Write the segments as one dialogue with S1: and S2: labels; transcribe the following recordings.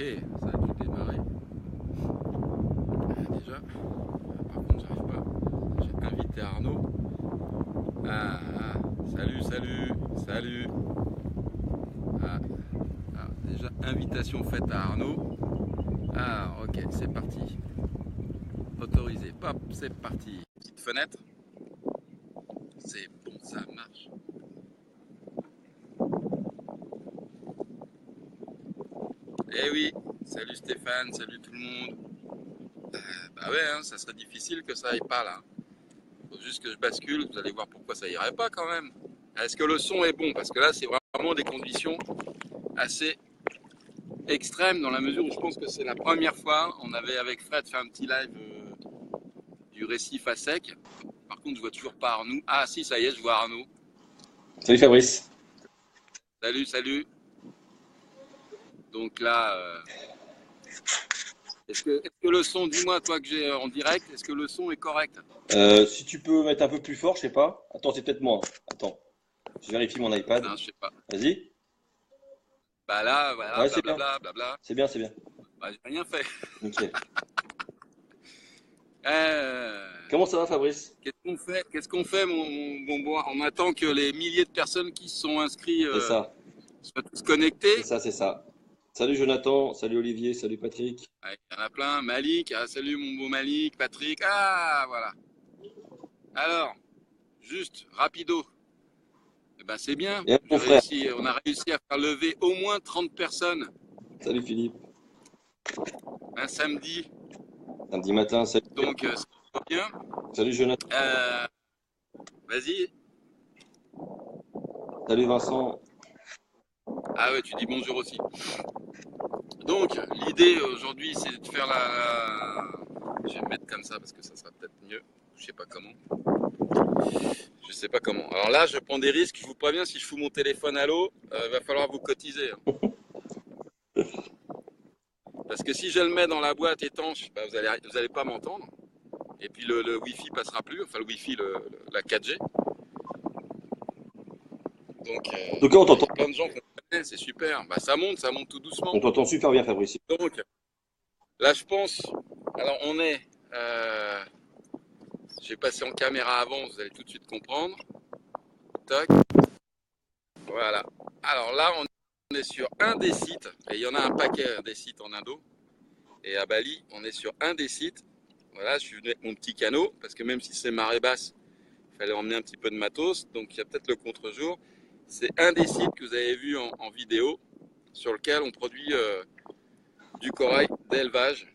S1: Ça a dû démarrer. Déjà, par contre, j'arrive pas. J'ai invité Arnaud. Salut, salut, salut. Ah, déjà, invitation faite à Arnaud. Ok, c'est parti. Autorisé. Pop, c'est parti. Petite fenêtre. C'est bon, ça marche. Eh oui, salut Stéphane, salut tout le monde. Bah ouais, hein, ça serait difficile que ça aille pas là. Faut juste que je bascule, vous allez voir pourquoi ça irait pas quand même. Est-ce que le son est bon? Parce que là, c'est vraiment des conditions assez extrêmes dans la mesure où je pense que c'est la première fois. On avait avec Fred fait un petit live du récif à sec. Par contre, je vois toujours pas Arnaud. Ah si, ça y est, je vois Arnaud.
S2: Salut Fabrice.
S1: Salut, salut. Donc là, est-ce que le son, dis-moi toi que j'ai en direct, est-ce que le son est correct?
S2: Si tu peux mettre un peu plus fort, je sais pas. Attends, c'est peut-être moi. Attends, je vérifie mon iPad.
S1: Non, je sais pas.
S2: Vas-y.
S1: Bah là, voilà,
S2: Ouais, c'est bien.
S1: blablabla, blabla.
S2: C'est bien, c'est bien.
S1: Bah, j'ai rien fait.
S2: Ok.
S1: Euh,
S2: Comment ça va Fabrice?
S1: Qu'est-ce qu'on fait, mon bon? On attend que les milliers de personnes qui se sont inscrits
S2: C'est ça.
S1: soient tous connectés.
S2: C'est ça, c'est ça. Salut Jonathan, salut Olivier, salut Patrick.
S1: Ouais, il y en a plein. Malik, salut mon beau Malik, Patrick. Ah, voilà. Alors, juste, rapido. Eh ben, c'est bien.
S2: Et mon frère.
S1: On a réussi à faire lever au moins 30 personnes
S2: Salut Philippe.
S1: un samedi.
S2: Samedi matin, salut.
S1: Donc, c'est trop bien.
S2: Salut Jonathan.
S1: Euh, Vas-y.
S2: Salut Vincent.
S1: Ah ouais, tu dis bonjour aussi. Donc, l'idée aujourd'hui, c'est de faire Je vais me mettre comme ça parce que ça sera peut-être mieux. Je sais pas comment. Je sais pas comment. Alors là, je prends des risques. Je vous préviens, si je fous mon téléphone à l'eau, il va falloir vous cotiser, hein. Parce que si je le mets dans la boîte étanche, bah, vous allez pas m'entendre. Et puis le Wi-Fi passera plus. Enfin, le Wi-Fi, la 4G. Donc,
S2: En tout cas,
S1: bah, il y a plein de gens qu'on connaît. C'est super. Bah, ça monte tout doucement.
S2: on t'entend super bien Fabrice.
S1: Donc, là, je pense. Alors, on est. euh, J'ai passé en caméra avant, vous allez tout de suite comprendre. Tac. Voilà. Alors là, on est sur un des sites, et il y en a un paquet des sites en Indo. Et à Bali, on est sur un des sites. Voilà, je suis venu avec mon petit canot, parce que même si c'est marée basse, il fallait emmener un petit peu de matos. Donc il y a peut-être le contre-jour. C'est un des sites que vous avez vu en vidéo, sur lequel on produit du corail d'élevage.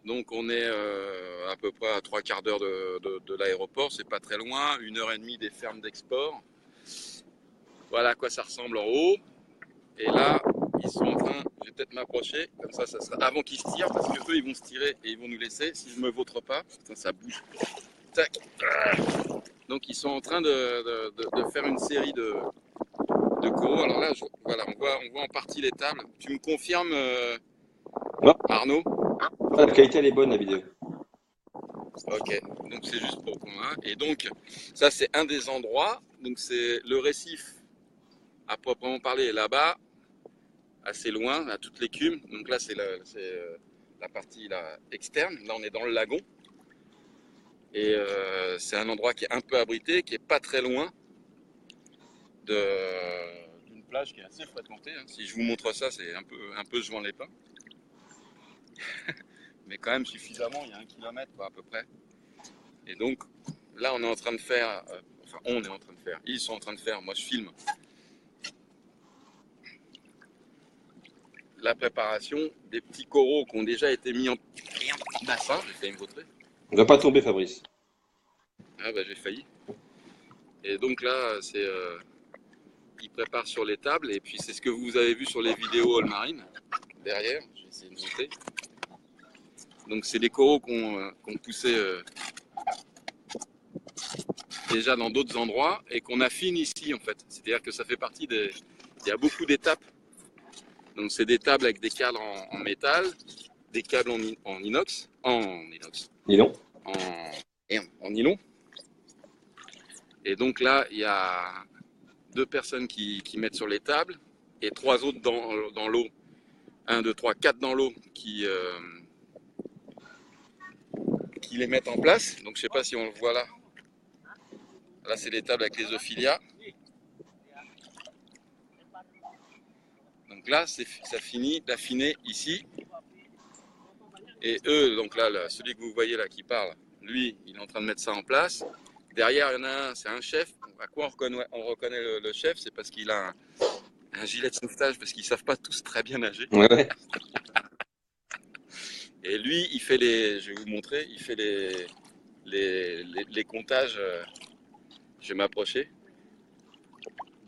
S1: Donc on est à peu près à 3/4 d'heure de l'aéroport, c'est pas très loin, 1 heure et demie des fermes d'export. Voilà à quoi ça ressemble en haut. Et là, ils sont en train, je vais peut-être m'approcher, comme ça sera avant qu'ils se tirent, parce que eux ils vont se tirer et ils vont nous laisser si je me vautre pas. Putain, ça bouge. Tac. Donc ils sont en train de faire une série de coraux. Alors là, voilà, on voit en partie les tables. Tu me confirmes,
S2: Ouais,
S1: Arnaud?
S2: la qualité elle est bonne la vidéo.
S1: Ok, donc c'est juste pour moi. Et donc, ça c'est un des endroits. Donc c'est le récif, à proprement parler, là-bas, assez loin, à toute l'écume. Donc là c'est la partie là, externe. Là on est dans le lagon. Et c'est un endroit qui est un peu abrité, qui est pas très loin d'une plage qui est assez fréquentée, hein. Si je vous montre ça, c'est un peu Juan les Pins. Mais quand même suffisamment, il y a 1 kilomètre quoi, à peu près. Et donc là on est en train de faire, enfin on est en train de faire, ils sont en train de faire, moi je filme la préparation des petits coraux qui ont déjà été mis en bassin. J'ai failli me vautrer.
S2: On va pas tomber Fabrice.
S1: Ah bah j'ai failli. Et donc là, ils préparent sur les tables et puis c'est ce que vous avez vu sur les vidéos all marine derrière. Je vais essayer de monter. Donc c'est des coraux qu'on poussé déjà dans d'autres endroits et qu'on affine ici en fait. C'est-à-dire que ça fait partie des. Il y a beaucoup d'étapes. Donc c'est des tables avec des cadres en métal, des câbles en inox,
S2: Dis donc.
S1: en nylon. Et donc là, il y a 2 personnes qui mettent sur les tables et 3 autres dans l'eau 1, 2, 3, 4 dans l'eau qui les mettent en place. Donc je sais pas si on le voit là. Là c'est les tables avec les Ophilia. Donc là ça finit d'affiner ici. Et eux, donc là, celui que vous voyez là qui parle, lui, il est en train de mettre ça en place. Derrière, il y en a un, c'est un chef. À quoi on reconnaît le chef? C'est parce qu'il a un gilet de sauvetage, parce qu'ils ne savent pas tous très bien nager.
S2: Ouais.
S1: Et lui, je vais vous montrer, il fait les comptages. Je vais m'approcher.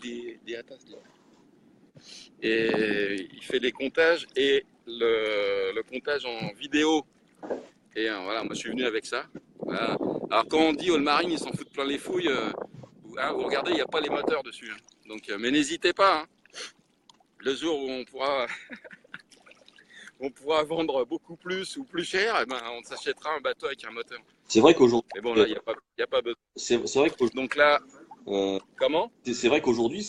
S1: Des atas, et il fait les comptages et le comptage en vidéo. Et voilà, moi je suis venu avec ça. Voilà. Alors quand on dit All-Marine, ils s'en foutent plein les fouilles. Vous regardez, il n'y a pas les moteurs dessus. Hein. Donc, mais n'hésitez pas. Hein. Le jour où on pourra vendre beaucoup plus ou plus cher, eh ben, on s'achètera un bateau avec un moteur.
S2: C'est vrai qu'aujourd'hui.
S1: Mais bon, là, il n'y a pas besoin.
S2: C'est vrai
S1: Donc là,
S2: euh,
S1: comment?
S2: c'est vrai qu'aujourd'hui,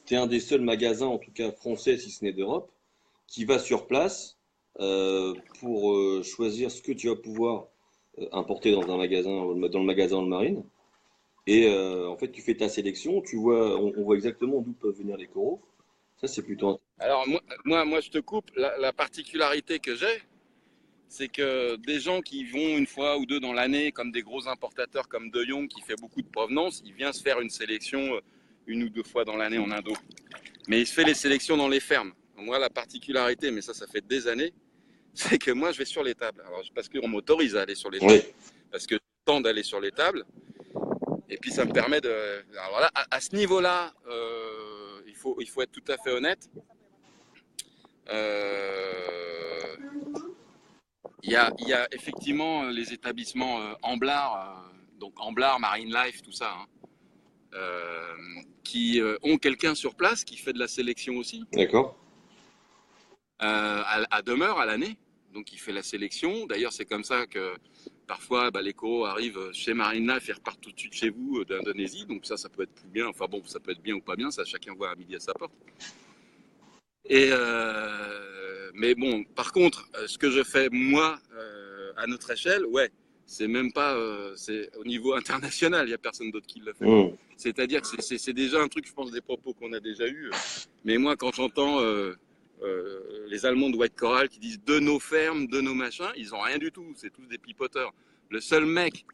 S2: t'es un des seuls magasins, en tout cas français, si ce n'est d'Europe, qui va sur place pour choisir ce que tu vas pouvoir importer dans un magasin, dans le magasin All-Marine. Et en fait, tu fais ta sélection, on voit exactement d'où peuvent venir les coraux. Ça, c'est plutôt.
S1: Alors, moi, je te coupe. La particularité que j'ai, c'est que des gens qui vont une fois ou deux dans l'année, comme des gros importateurs comme De Jong, qui fait beaucoup de provenance, il vient se faire une sélection une ou deux fois dans l'année en Indo. Mais il se fait les sélections dans les fermes. Moi, la particularité, mais ça fait des années, c'est que moi, je vais sur les tables. Alors, parce qu'on m'autorise à aller sur les tables.
S2: Oui.
S1: Parce que j'ai le temps d'aller sur les tables. Et puis, ça me permet de... Alors là, à ce niveau-là, il faut être tout à fait honnête. Il y a effectivement les établissements Amblard, donc Amblard, Marine Life, tout ça, hein, qui ont quelqu'un sur place qui fait de la sélection aussi.
S2: D'accord.
S1: À demeure à l'année, donc il fait la sélection. D'ailleurs, c'est comme ça que parfois les coraux arrivent chez Marine Life et repartent tout de suite chez vous d'Indonésie. Donc ça peut être plus bien. Enfin bon, ça peut être bien ou pas bien, ça chacun voit à midi à sa porte. Et mais bon, par contre, ce que je fais moi à notre échelle, ouais, c'est même pas, c'est au niveau international, il y a personne d'autre qui le fait.
S2: Mmh.
S1: C'est-à-dire que c'est déjà un truc, je pense, des propos qu'on a déjà eu. Mais moi, quand j'entends les Allemands de White Coral qui disent de nos fermes, de nos machins, ils ont rien du tout. C'est tous des pipoteurs. Le seul mec,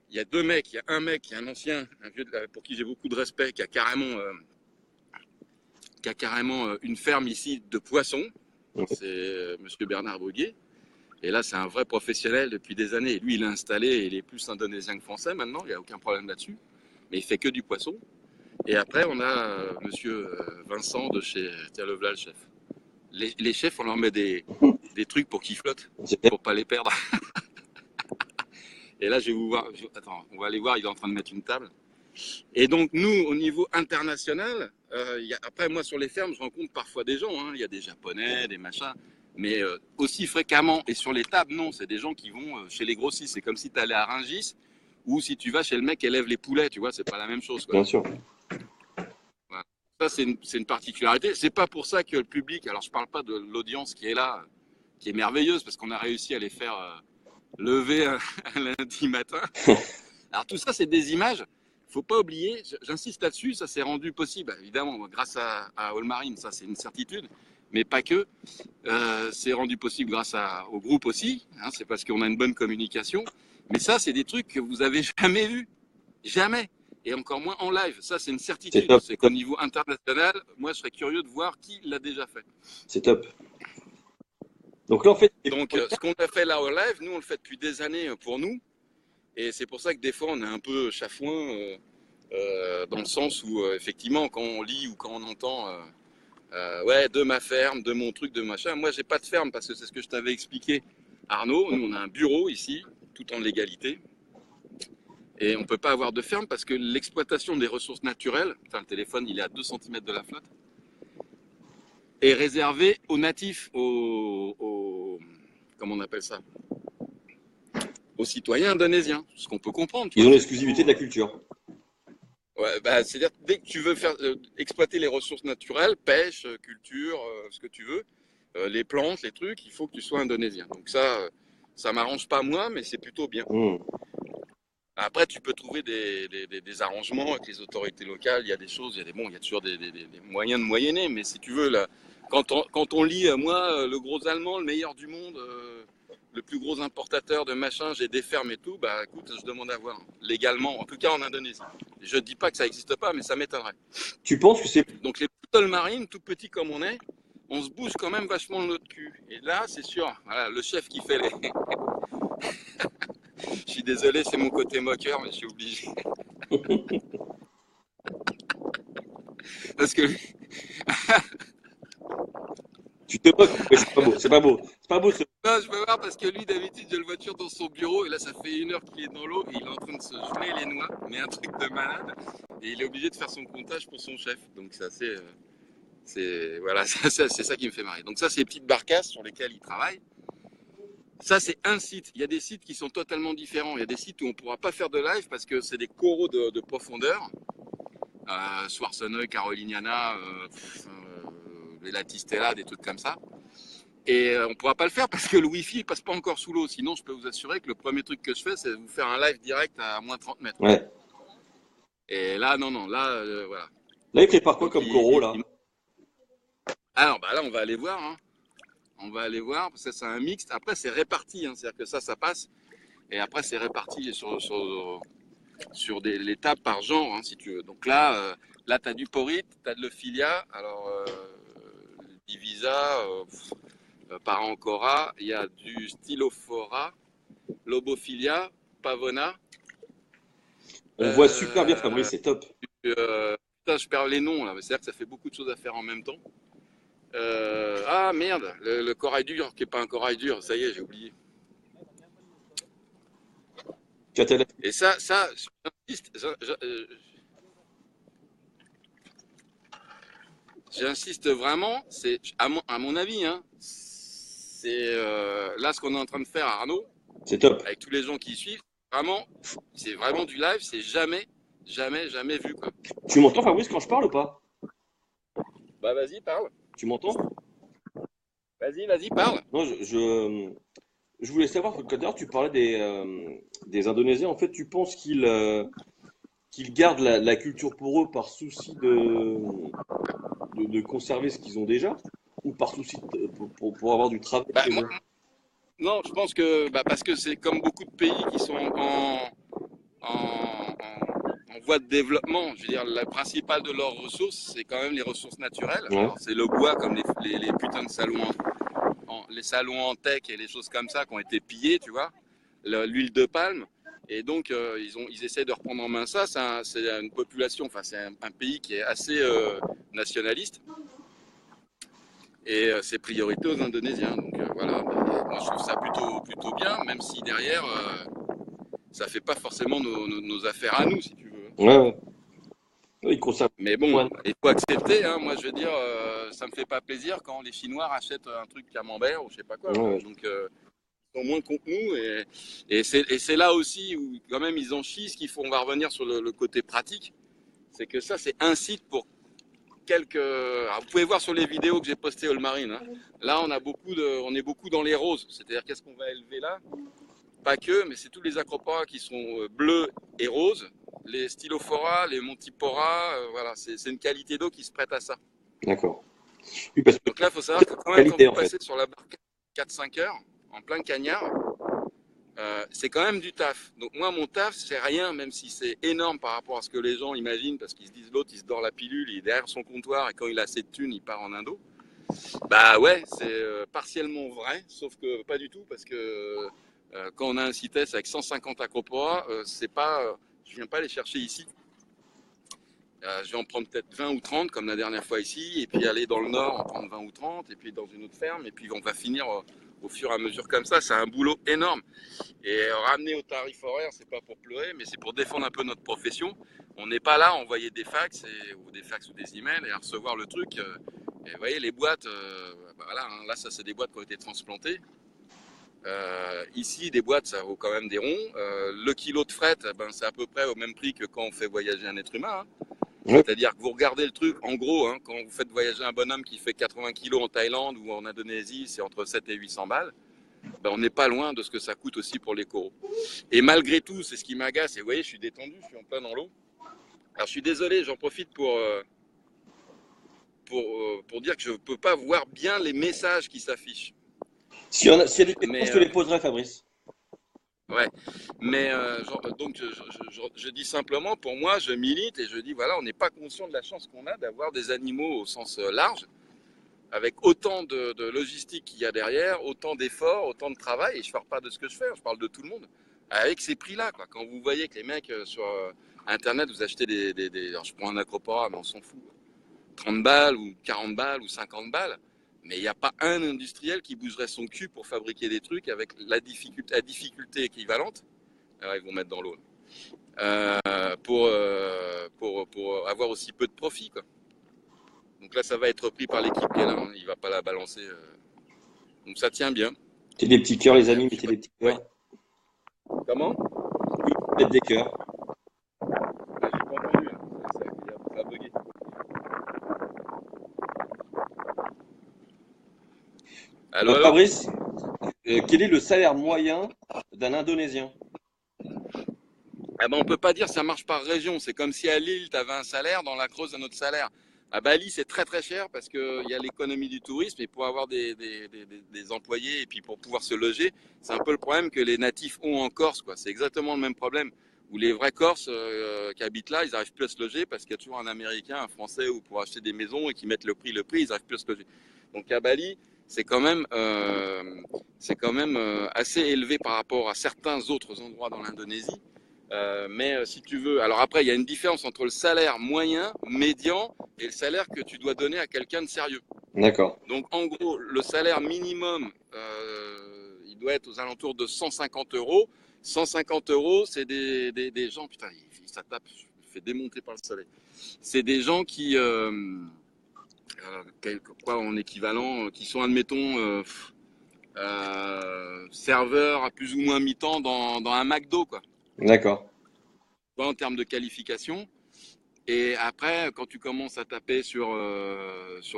S1: il y a deux mecs, il y a un mec qui est un ancien, un vieux, pour qui j'ai beaucoup de respect, qui a carrément une ferme ici de poissons. C'est Monsieur Bernard Bruguier. Et là, c'est un vrai professionnel depuis des années. Et lui, il est installé et il est plus indonésien que français maintenant. Il n'y a aucun problème là-dessus. Mais il fait que du poisson. Et après, on a Monsieur Vincent de chez Tiens le voilà le chef. Les chefs, on leur met des trucs pour qu'ils flottent, pour pas les perdre. Et là, je vais vous voir. Attends, on va aller voir. Il est en train de mettre une table. Et donc, nous, au niveau international, après, moi, sur les fermes, je rencontre parfois des gens. Hein. Il y a des Japonais, des machins. Mais aussi fréquemment, et sur les tables, non, c'est des gens qui vont chez les grossistes. C'est comme si tu allais à Rungis ou si tu vas chez le mec qui élève les poulets, tu vois, c'est pas la même chose. Quoi.
S2: Bien sûr.
S1: Voilà. Ça, c'est une particularité. C'est pas pour ça que le public, alors je parle pas de l'audience qui est là, qui est merveilleuse, parce qu'on a réussi à les faire lever un lundi matin. Alors tout ça, c'est des images. Faut pas oublier, j'insiste là-dessus, ça s'est rendu possible, évidemment, grâce à All-Marine, ça c'est une certitude, mais pas que. C'est rendu possible grâce au groupe aussi, hein, c'est parce qu'on a une bonne communication. Mais ça, c'est des trucs que vous avez jamais vus, jamais, et encore moins en live. Ça, c'est une certitude. C'est qu'au niveau international, moi, je serais curieux de voir qui l'a déjà fait.
S2: C'est top. Donc là, en fait,
S1: donc ce qu'on a fait là au live, nous, on le fait depuis des années pour nous. Et c'est pour ça que des fois, on est un peu chafouin, dans le sens où, effectivement, quand on lit ou quand on entend ouais, de ma ferme, de mon truc, de machin. Moi, j'ai pas de ferme parce que c'est ce que je t'avais expliqué, Arnaud. Nous, on a un bureau ici, tout en légalité. Et on peut pas avoir de ferme parce que l'exploitation des ressources naturelles, enfin, le téléphone, il est à 2 cm de la flotte, est réservée aux natifs, comment on appelle ça, aux citoyens indonésiens, ce qu'on peut comprendre.
S2: Ils ont l'exclusivité de la culture.
S1: Ouais, c'est-à-dire dès que tu veux faire exploiter les ressources naturelles, pêche, culture, ce que tu veux, les plantes, les trucs, il faut que tu sois indonésien. Donc ça m'arrange pas moi, mais c'est plutôt bien. Après, tu peux trouver des arrangements avec les autorités locales. Il y a des choses, il y a toujours des moyens de moyenner. Mais si tu veux, là, quand on lit, moi, le gros allemand, le meilleur du monde, le plus gros importateur de machin, j'ai des fermes et tout, bah écoute, je demande à voir. Légalement, en tout cas en Indonésie. Je ne dis pas que ça n'existe pas, mais ça m'étonnerait.
S2: Tu penses que c'est...
S1: Donc les petites marines, tout petits comme on se bouge quand même vachement de notre cul. Et là, c'est sûr, voilà, le chef qui fait les... Je suis désolé, c'est mon côté moqueur, mais je suis obligé. Parce que
S2: Tu te moques, mais c'est pas beau, c'est pas beau. C'est pas beau ce...
S1: non, je peux voir parce que lui, d'habitude, j'ai le voiture dans son bureau et là, ça fait 1 heure qu'il est dans l'eau et il est en train de se geler les noix, mais un truc de malade. Et il est obligé de faire son comptage pour son chef. Donc, voilà, c'est ça qui me fait marrer. Donc, ça, c'est les petites barcasses sur lesquelles il travaille. Ça, c'est un site. Il y a des sites qui sont totalement différents. Il y a des sites où on ne pourra pas faire de live parce que c'est des coraux de profondeur. Schwarzenegger, Caroliniana, les Latistella, des trucs comme ça. Et on ne pourra pas le faire parce que le Wi-Fi ne passe pas encore sous l'eau. Sinon, je peux vous assurer que le premier truc que je fais, c'est vous faire un live direct à moins 30 mètres.
S2: Ouais.
S1: Et là, non, là, voilà.
S2: Là, il prépare quoi comme coraux, là?
S1: Alors, bah là, on va aller voir. Hein. On va aller voir parce que c'est un mixte. Après, c'est réparti. Hein. C'est-à-dire que ça passe. Et après, c'est réparti sur l'étape par genre, hein, si tu veux. Donc là, tu as du porite, tu as de l'ophilia. Alors, divisa, parancora, il y a du stylophora, lobophilia, pavona.
S2: On voit super bien Fabrice, c'est top.
S1: Putain, je perds les noms là, c'est-à-dire que ça fait beaucoup de choses à faire en même temps. Ah merde, le corail dur qui n'est pas un corail dur, ça y est, j'ai oublié. Et ça, j'insiste vraiment, c'est à mon avis, hein, c'est là ce qu'on est en train de faire à Arnaud,
S2: c'est top.
S1: Avec tous les gens qui suivent, vraiment, c'est vraiment du live, c'est jamais vu quoi.
S2: Tu m'entends Fabrice quand je parle ou pas?
S1: Bah vas-y, parle.
S2: Tu m'entends?
S1: Vas-y, parle.
S2: Non, je voulais savoir, tout à l'heure, tu parlais des Indonésiens. En fait, tu penses qu'ils gardent la culture pour eux par souci de conserver ce qu'ils ont déjà ou par souci pour avoir du travail
S1: Bah,
S2: chez
S1: moi,
S2: eux?
S1: non, je pense que parce que c'est comme beaucoup de pays qui sont en voie de développement. Je veux dire, la principale de leurs ressources, c'est quand même les ressources naturelles.
S2: Ouais.
S1: C'est le bois, comme les putains de salons les salons en tech et les choses comme ça qui ont été pillés, tu vois. L'huile de palme. Et donc, ils essaient de reprendre en main ça. C'est une population, enfin, c'est un pays qui est assez nationaliste. Et c'est priorité aux Indonésiens. Donc voilà, moi je trouve ça plutôt bien, même si derrière, ça fait pas forcément nos affaires à nous, si tu veux.
S2: Ouais, ouais. Ouais, ils conservent.
S1: Mais bon,
S2: Ouais.
S1: il faut accepter. Hein. Moi, je veux dire, ça me fait pas plaisir quand les Chinois rachètent un truc camembert ou je sais pas quoi.
S2: Ouais.
S1: Donc, ils sont moins contre nous. Et c'est là aussi où, quand même, ils en chient. Ce qu'il faut, on va revenir sur le côté pratique. C'est que ça, c'est un site pour quelques. Alors, vous pouvez voir sur les vidéos que j'ai postées au Marine. Hein. Là, on est beaucoup dans les roses. C'est-à-dire, qu'est-ce qu'on va élever là? Pas que, mais c'est tous les acroporas qui sont bleus et roses. Les stylophora, les montipora, voilà, c'est une qualité d'eau qui se prête à ça.
S2: D'accord. Oui, parce que
S1: Donc là, il faut savoir que quand même,
S2: qualité,
S1: quand
S2: en
S1: vous
S2: fait.
S1: passez sur la barque 4-5 heures, en plein cagnard, c'est quand même du taf. Donc moi, mon taf, c'est rien, même si c'est énorme par rapport à ce que les gens imaginent, parce qu'ils se disent l'autre, il se dort la pilule, il est derrière son comptoir, et quand il a assez de thunes, il part en Indo. Bah ouais, c'est partiellement vrai, sauf que pas du tout, parce que quand on a un CITES avec 150 acroporas, c'est pas, je viens pas les chercher ici. Je vais en prendre peut-être 20 ou 30 comme la dernière fois ici, et puis aller dans le nord en prendre 20 ou 30, et puis dans une autre ferme, et puis on va finir au fur et à mesure comme ça. C'est un boulot énorme. Et ramener au tarif horaire, c'est pas pour pleurer, mais c'est pour défendre un peu notre profession. On n'est pas là à envoyer des fax ou des emails et à recevoir le truc. Et vous voyez, les boîtes, voilà, hein, là, ça c'est des boîtes qui ont été transplantées. Ici, des boîtes, ça vaut quand même des ronds. Le kilo de fret, ben, c'est à peu près au même prix que quand on fait voyager un être humain. Hein.
S2: Ouais.
S1: C'est-à-dire que vous regardez le truc, en gros, hein, quand vous faites voyager un bonhomme qui fait 80 kilos en Thaïlande ou en Indonésie, c'est entre 7 et 800 balles. Ben, on n'est pas loin de ce que ça coûte aussi pour les coraux. Et malgré tout, c'est ce qui m'agace. Et vous voyez, je suis détendu, je suis en plein dans l'eau. Alors je suis désolé, j'en profite pour dire que je ne peux pas voir bien les messages qui s'affichent.
S2: S'il y a des questions,
S1: Mais
S2: je te les poserai, Fabrice.
S1: ouais, mais donc je dis simplement, pour moi, je milite et je dis voilà, on n'est pas conscient de la chance qu'on a d'avoir des animaux au sens large, avec autant de logistique qu'il y a derrière, autant d'efforts, autant de travail. Et je ne parle pas de ce que je fais, je parle de tout le monde. Avec ces prix-là, quoi. Quand vous voyez que les mecs sur Internet, vous achetez alors je prends un Acropora, mais on s'en fout. 30 balles ou 40 balles ou 50 balles. Mais il n'y a pas un industriel qui bougerait son cul pour fabriquer des trucs avec la difficulté équivalente. Alors ils vont mettre dans l'eau. Pour avoir aussi peu de profit, quoi. Donc là, ça va être repris par l'équipe qui est là. Hein. Il ne va pas la balancer. Donc ça tient bien.
S2: Mettez des petits cœurs,
S1: Ça
S2: les
S1: tient.
S2: amis,
S1: Je sais
S2: mettez
S1: pas.
S2: des petits
S1: Oui.
S2: cœurs.
S1: Comment?
S2: Mettez des cœurs.
S1: J'ai pas entendu. Hein. Ça a bugué. Allô, allô?
S2: Fabrice, quel est le salaire moyen d'un Indonésien?
S1: Ah ben, on peut pas dire que ça marche par région. C'est comme si à Lille, tu avais un salaire, dans la Creuse, un autre salaire. À Bali, c'est très très cher parce qu'il y a l'économie du tourisme et pour avoir des employés et puis pour pouvoir se loger, c'est un peu le problème que les natifs ont en Corse, quoi. C'est exactement le même problème. Où les vrais Corses qui habitent là, ils n'arrivent plus à se loger parce qu'il y a toujours un Américain, un Français ou pour acheter des maisons et qui mettent le prix, ils n'arrivent plus à se loger. Donc à Bali, c'est quand même assez élevé par rapport à certains autres endroits dans l'Indonésie. Mais si tu veux, alors après, il y a une différence entre le salaire moyen, médian et le salaire que tu dois donner à quelqu'un de sérieux.
S2: D'accord.
S1: Donc en gros, le salaire minimum, il doit être aux alentours de 150 euros. 150 euros, c'est des gens, putain, ça tape, je me fais démonter par le soleil. C'est des gens qui, quoi en équivalent, qui sont, admettons, serveurs à plus ou moins mi-temps dans un McDo, quoi.
S2: D'accord.
S1: Pas en termes de qualification. Et après, quand tu commences à taper sur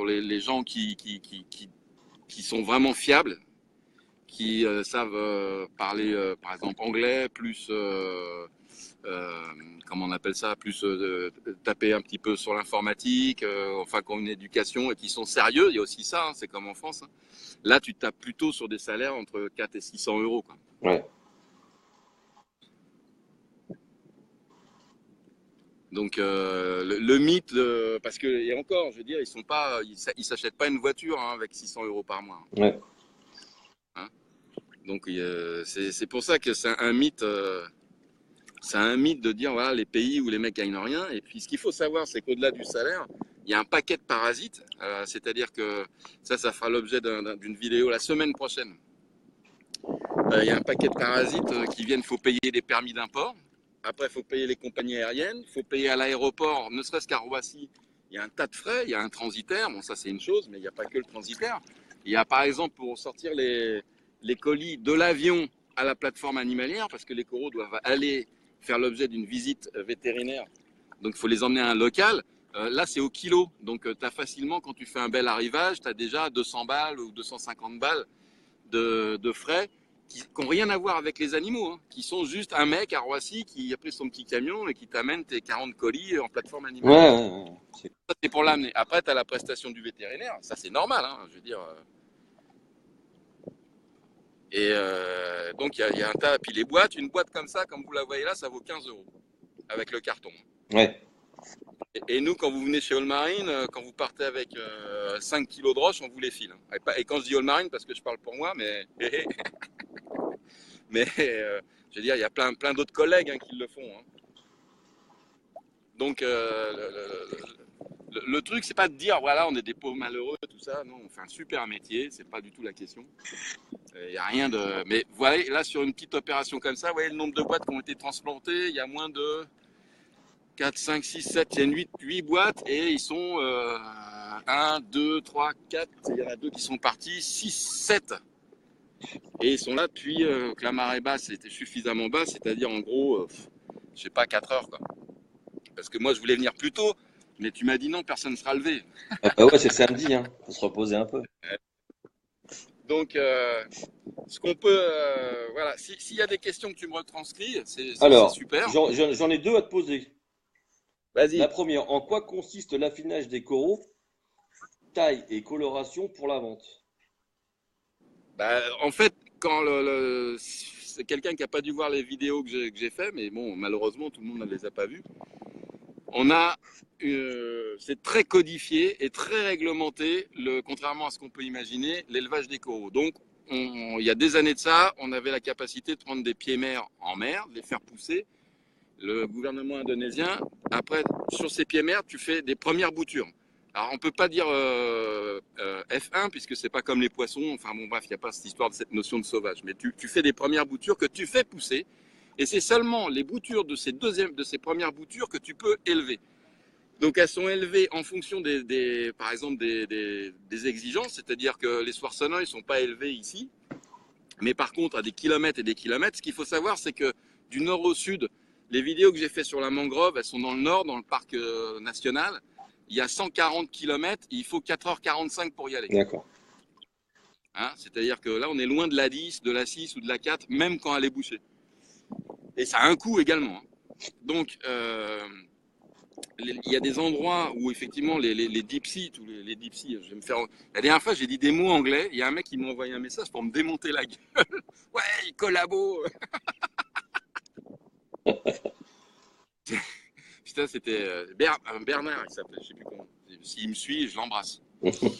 S1: les gens qui sont vraiment fiables, qui savent parler, par exemple, anglais, plus, comment on appelle ça, plus taper un petit peu sur l'informatique, enfin, qui ont une éducation et qui sont sérieux, il y a aussi ça, hein, c'est comme en France. Hein. Là, tu tapes plutôt sur des salaires entre 4 et 600 euros. Quoi.
S2: Ouais.
S1: Donc le mythe, parce que et encore, je veux dire, ils s'achètent pas une voiture hein, avec 600 euros par mois.
S2: Ouais.
S1: Hein. Donc c'est pour ça que c'est un mythe. C'est un mythe de dire voilà les pays où les mecs gagnent rien. Et puis ce qu'il faut savoir, c'est qu'au-delà du salaire, il y a un paquet de parasites. C'est-à-dire que ça fera l'objet d'une vidéo la semaine prochaine. Il y a un paquet de parasites qui viennent. Il faut payer des permis d'import. Après, il faut payer les compagnies aériennes, il faut payer à l'aéroport, ne serait-ce qu'à Roissy, il y a un tas de frais, il y a un transitaire, bon ça c'est une chose, mais il n'y a pas que le transitaire. Il y a par exemple pour sortir les colis de l'avion à la plateforme animalière, parce que les coraux doivent aller faire l'objet d'une visite vétérinaire, donc il faut les emmener à un local. Là c'est au kilo, donc tu as facilement, quand tu fais un bel arrivage, tu as déjà 200 balles ou 250 balles de frais qui n'ont rien à voir avec les animaux, hein, qui sont juste un mec à Roissy qui a pris son petit camion et qui t'amène tes 40 colis en plateforme animalière.
S2: Ouais.
S1: Ça, c'est pour l'amener. Après, tu as la prestation du vétérinaire. Ça, c'est normal, hein, je veux dire. Et donc, il y a un tas. Puis les boîtes, une boîte comme ça, comme vous la voyez là, ça vaut 15 euros avec le carton.
S2: Ouais.
S1: Et nous, quand vous venez chez Allmarine, quand vous partez avec 5 kilos de roche, on vous les file. Et quand je dis Allmarine, parce que je parle pour moi, mais mais je veux dire, il y a plein d'autres collègues hein, qui le font. Hein. Donc, le truc, c'est pas de dire, voilà, on est des pauvres malheureux, tout ça. Non, on fait un super métier, c'est pas du tout la question. Il n'y a rien de. Mais voilà, là, sur une petite opération comme ça, vous voyez le nombre de boîtes qui ont été transplantées, il y a moins de 4, 5, 6, 7, il y a 8 boîtes et ils sont 1, 2, 3, 4, il y en a 2 qui sont partis, 6, 7. Et ils sont là depuis que la marée basse était suffisamment basse, c'est-à-dire en gros, je sais pas, 4 heures. Quoi. Parce que moi, je voulais venir plus tôt. Mais tu m'as dit non, personne ne sera levé.
S2: Ah bah ouais, c'est samedi, hein. Faut se reposer un peu.
S1: Donc, ce qu'on peut, voilà, s'il y a des questions que tu me retranscris, c'est
S2: Alors,
S1: super.
S2: j'en ai deux à te poser. La
S1: Vas-y.
S2: première, en quoi consiste l'affinage des coraux, taille et coloration pour la vente?
S1: Bah, en fait, quand c'est quelqu'un qui n'a pas dû voir les vidéos que j'ai fait, mais bon, malheureusement, tout le monde ne les a pas vues. On a, c'est très codifié et très réglementé, contrairement à ce qu'on peut imaginer, l'élevage des coraux. Donc, il y a des années de ça, on avait la capacité de prendre des pieds-mères en mer, de les faire pousser. Le gouvernement indonésien, après, sur ces pieds-mères, tu fais des premières boutures. Alors, on ne peut pas dire F1, puisque c'est pas comme les poissons. Enfin, bon, bref, il n'y a pas cette histoire de cette notion de sauvage. Mais tu fais des premières boutures que tu fais pousser. Et c'est seulement les boutures de ces premières boutures que tu peux élever. Donc elles sont élevées en fonction par exemple des exigences, c'est-à-dire que les soissonnants ne sont pas élevés ici, mais par contre à des kilomètres et des kilomètres. Ce qu'il faut savoir, c'est que du nord au sud, les vidéos que j'ai fait sur la mangrove, elles sont dans le nord, dans le parc national. Il y a 140 kilomètres, il faut 4h45 pour y aller.
S2: D'accord.
S1: Hein, c'est-à-dire que là, on est loin de la 10, de la 6 ou de la 4, même quand elle est bouchée. Et ça a un coût également. Donc, il y a des endroits où effectivement les deep sea, les deep sea, je vais me faire. La dernière fois, j'ai dit des mots anglais. Il y a un mec qui m'a envoyé un message pour me démonter la gueule. Ouais, il collabo. Putain, c'était Bernard, il s'appelait, je sais plus comment. S'il me suit, je l'embrasse.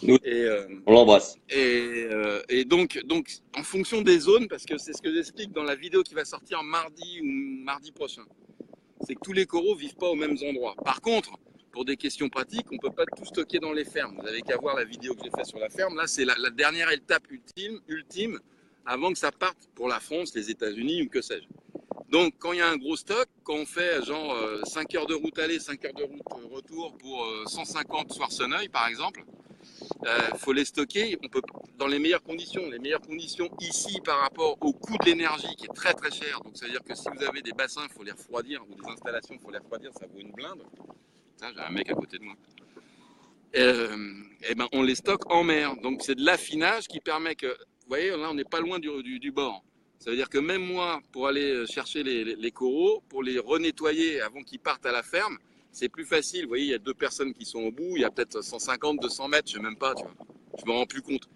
S2: Nous,
S1: Et,
S2: on l'embrasse.
S1: et donc, en fonction des zones, parce que c'est ce que j'explique dans la vidéo qui va sortir mardi ou mardi prochain, c'est que tous les coraux vivent pas aux mêmes endroits. Par contre, pour des questions pratiques, on peut pas tout stocker dans les fermes. Vous avez qu'à voir la vidéo que j'ai faite sur la ferme. Là, c'est la dernière étape ultime avant que ça parte pour la France, les États-Unis ou que sais-je. Donc, quand il y a un gros stock, quand on fait genre 5 heures de route aller, 5 heures de route retour pour 150 Soissonneuil, par exemple, faut les stocker. On peut dans les meilleures conditions. Les meilleures conditions ici par rapport au coût de l'énergie qui est très très cher. Donc, ça veut dire que si vous avez des bassins, il faut les refroidir ou des installations, il faut les refroidir. Ça vaut une blinde. Ça, j'ai un mec à côté de moi. Et ben, on les stocke en mer. Donc, c'est de l'affinage qui permet que, vous voyez, là, on n'est pas loin du bord. Ça veut dire que même moi, pour aller chercher les coraux, pour les renettoyer avant qu'ils partent à la ferme, c'est plus facile. Vous voyez, il y a deux personnes qui sont au bout, il y a peut-être 150, 200 mètres, je ne sais même pas, tu vois. Je me rends plus compte.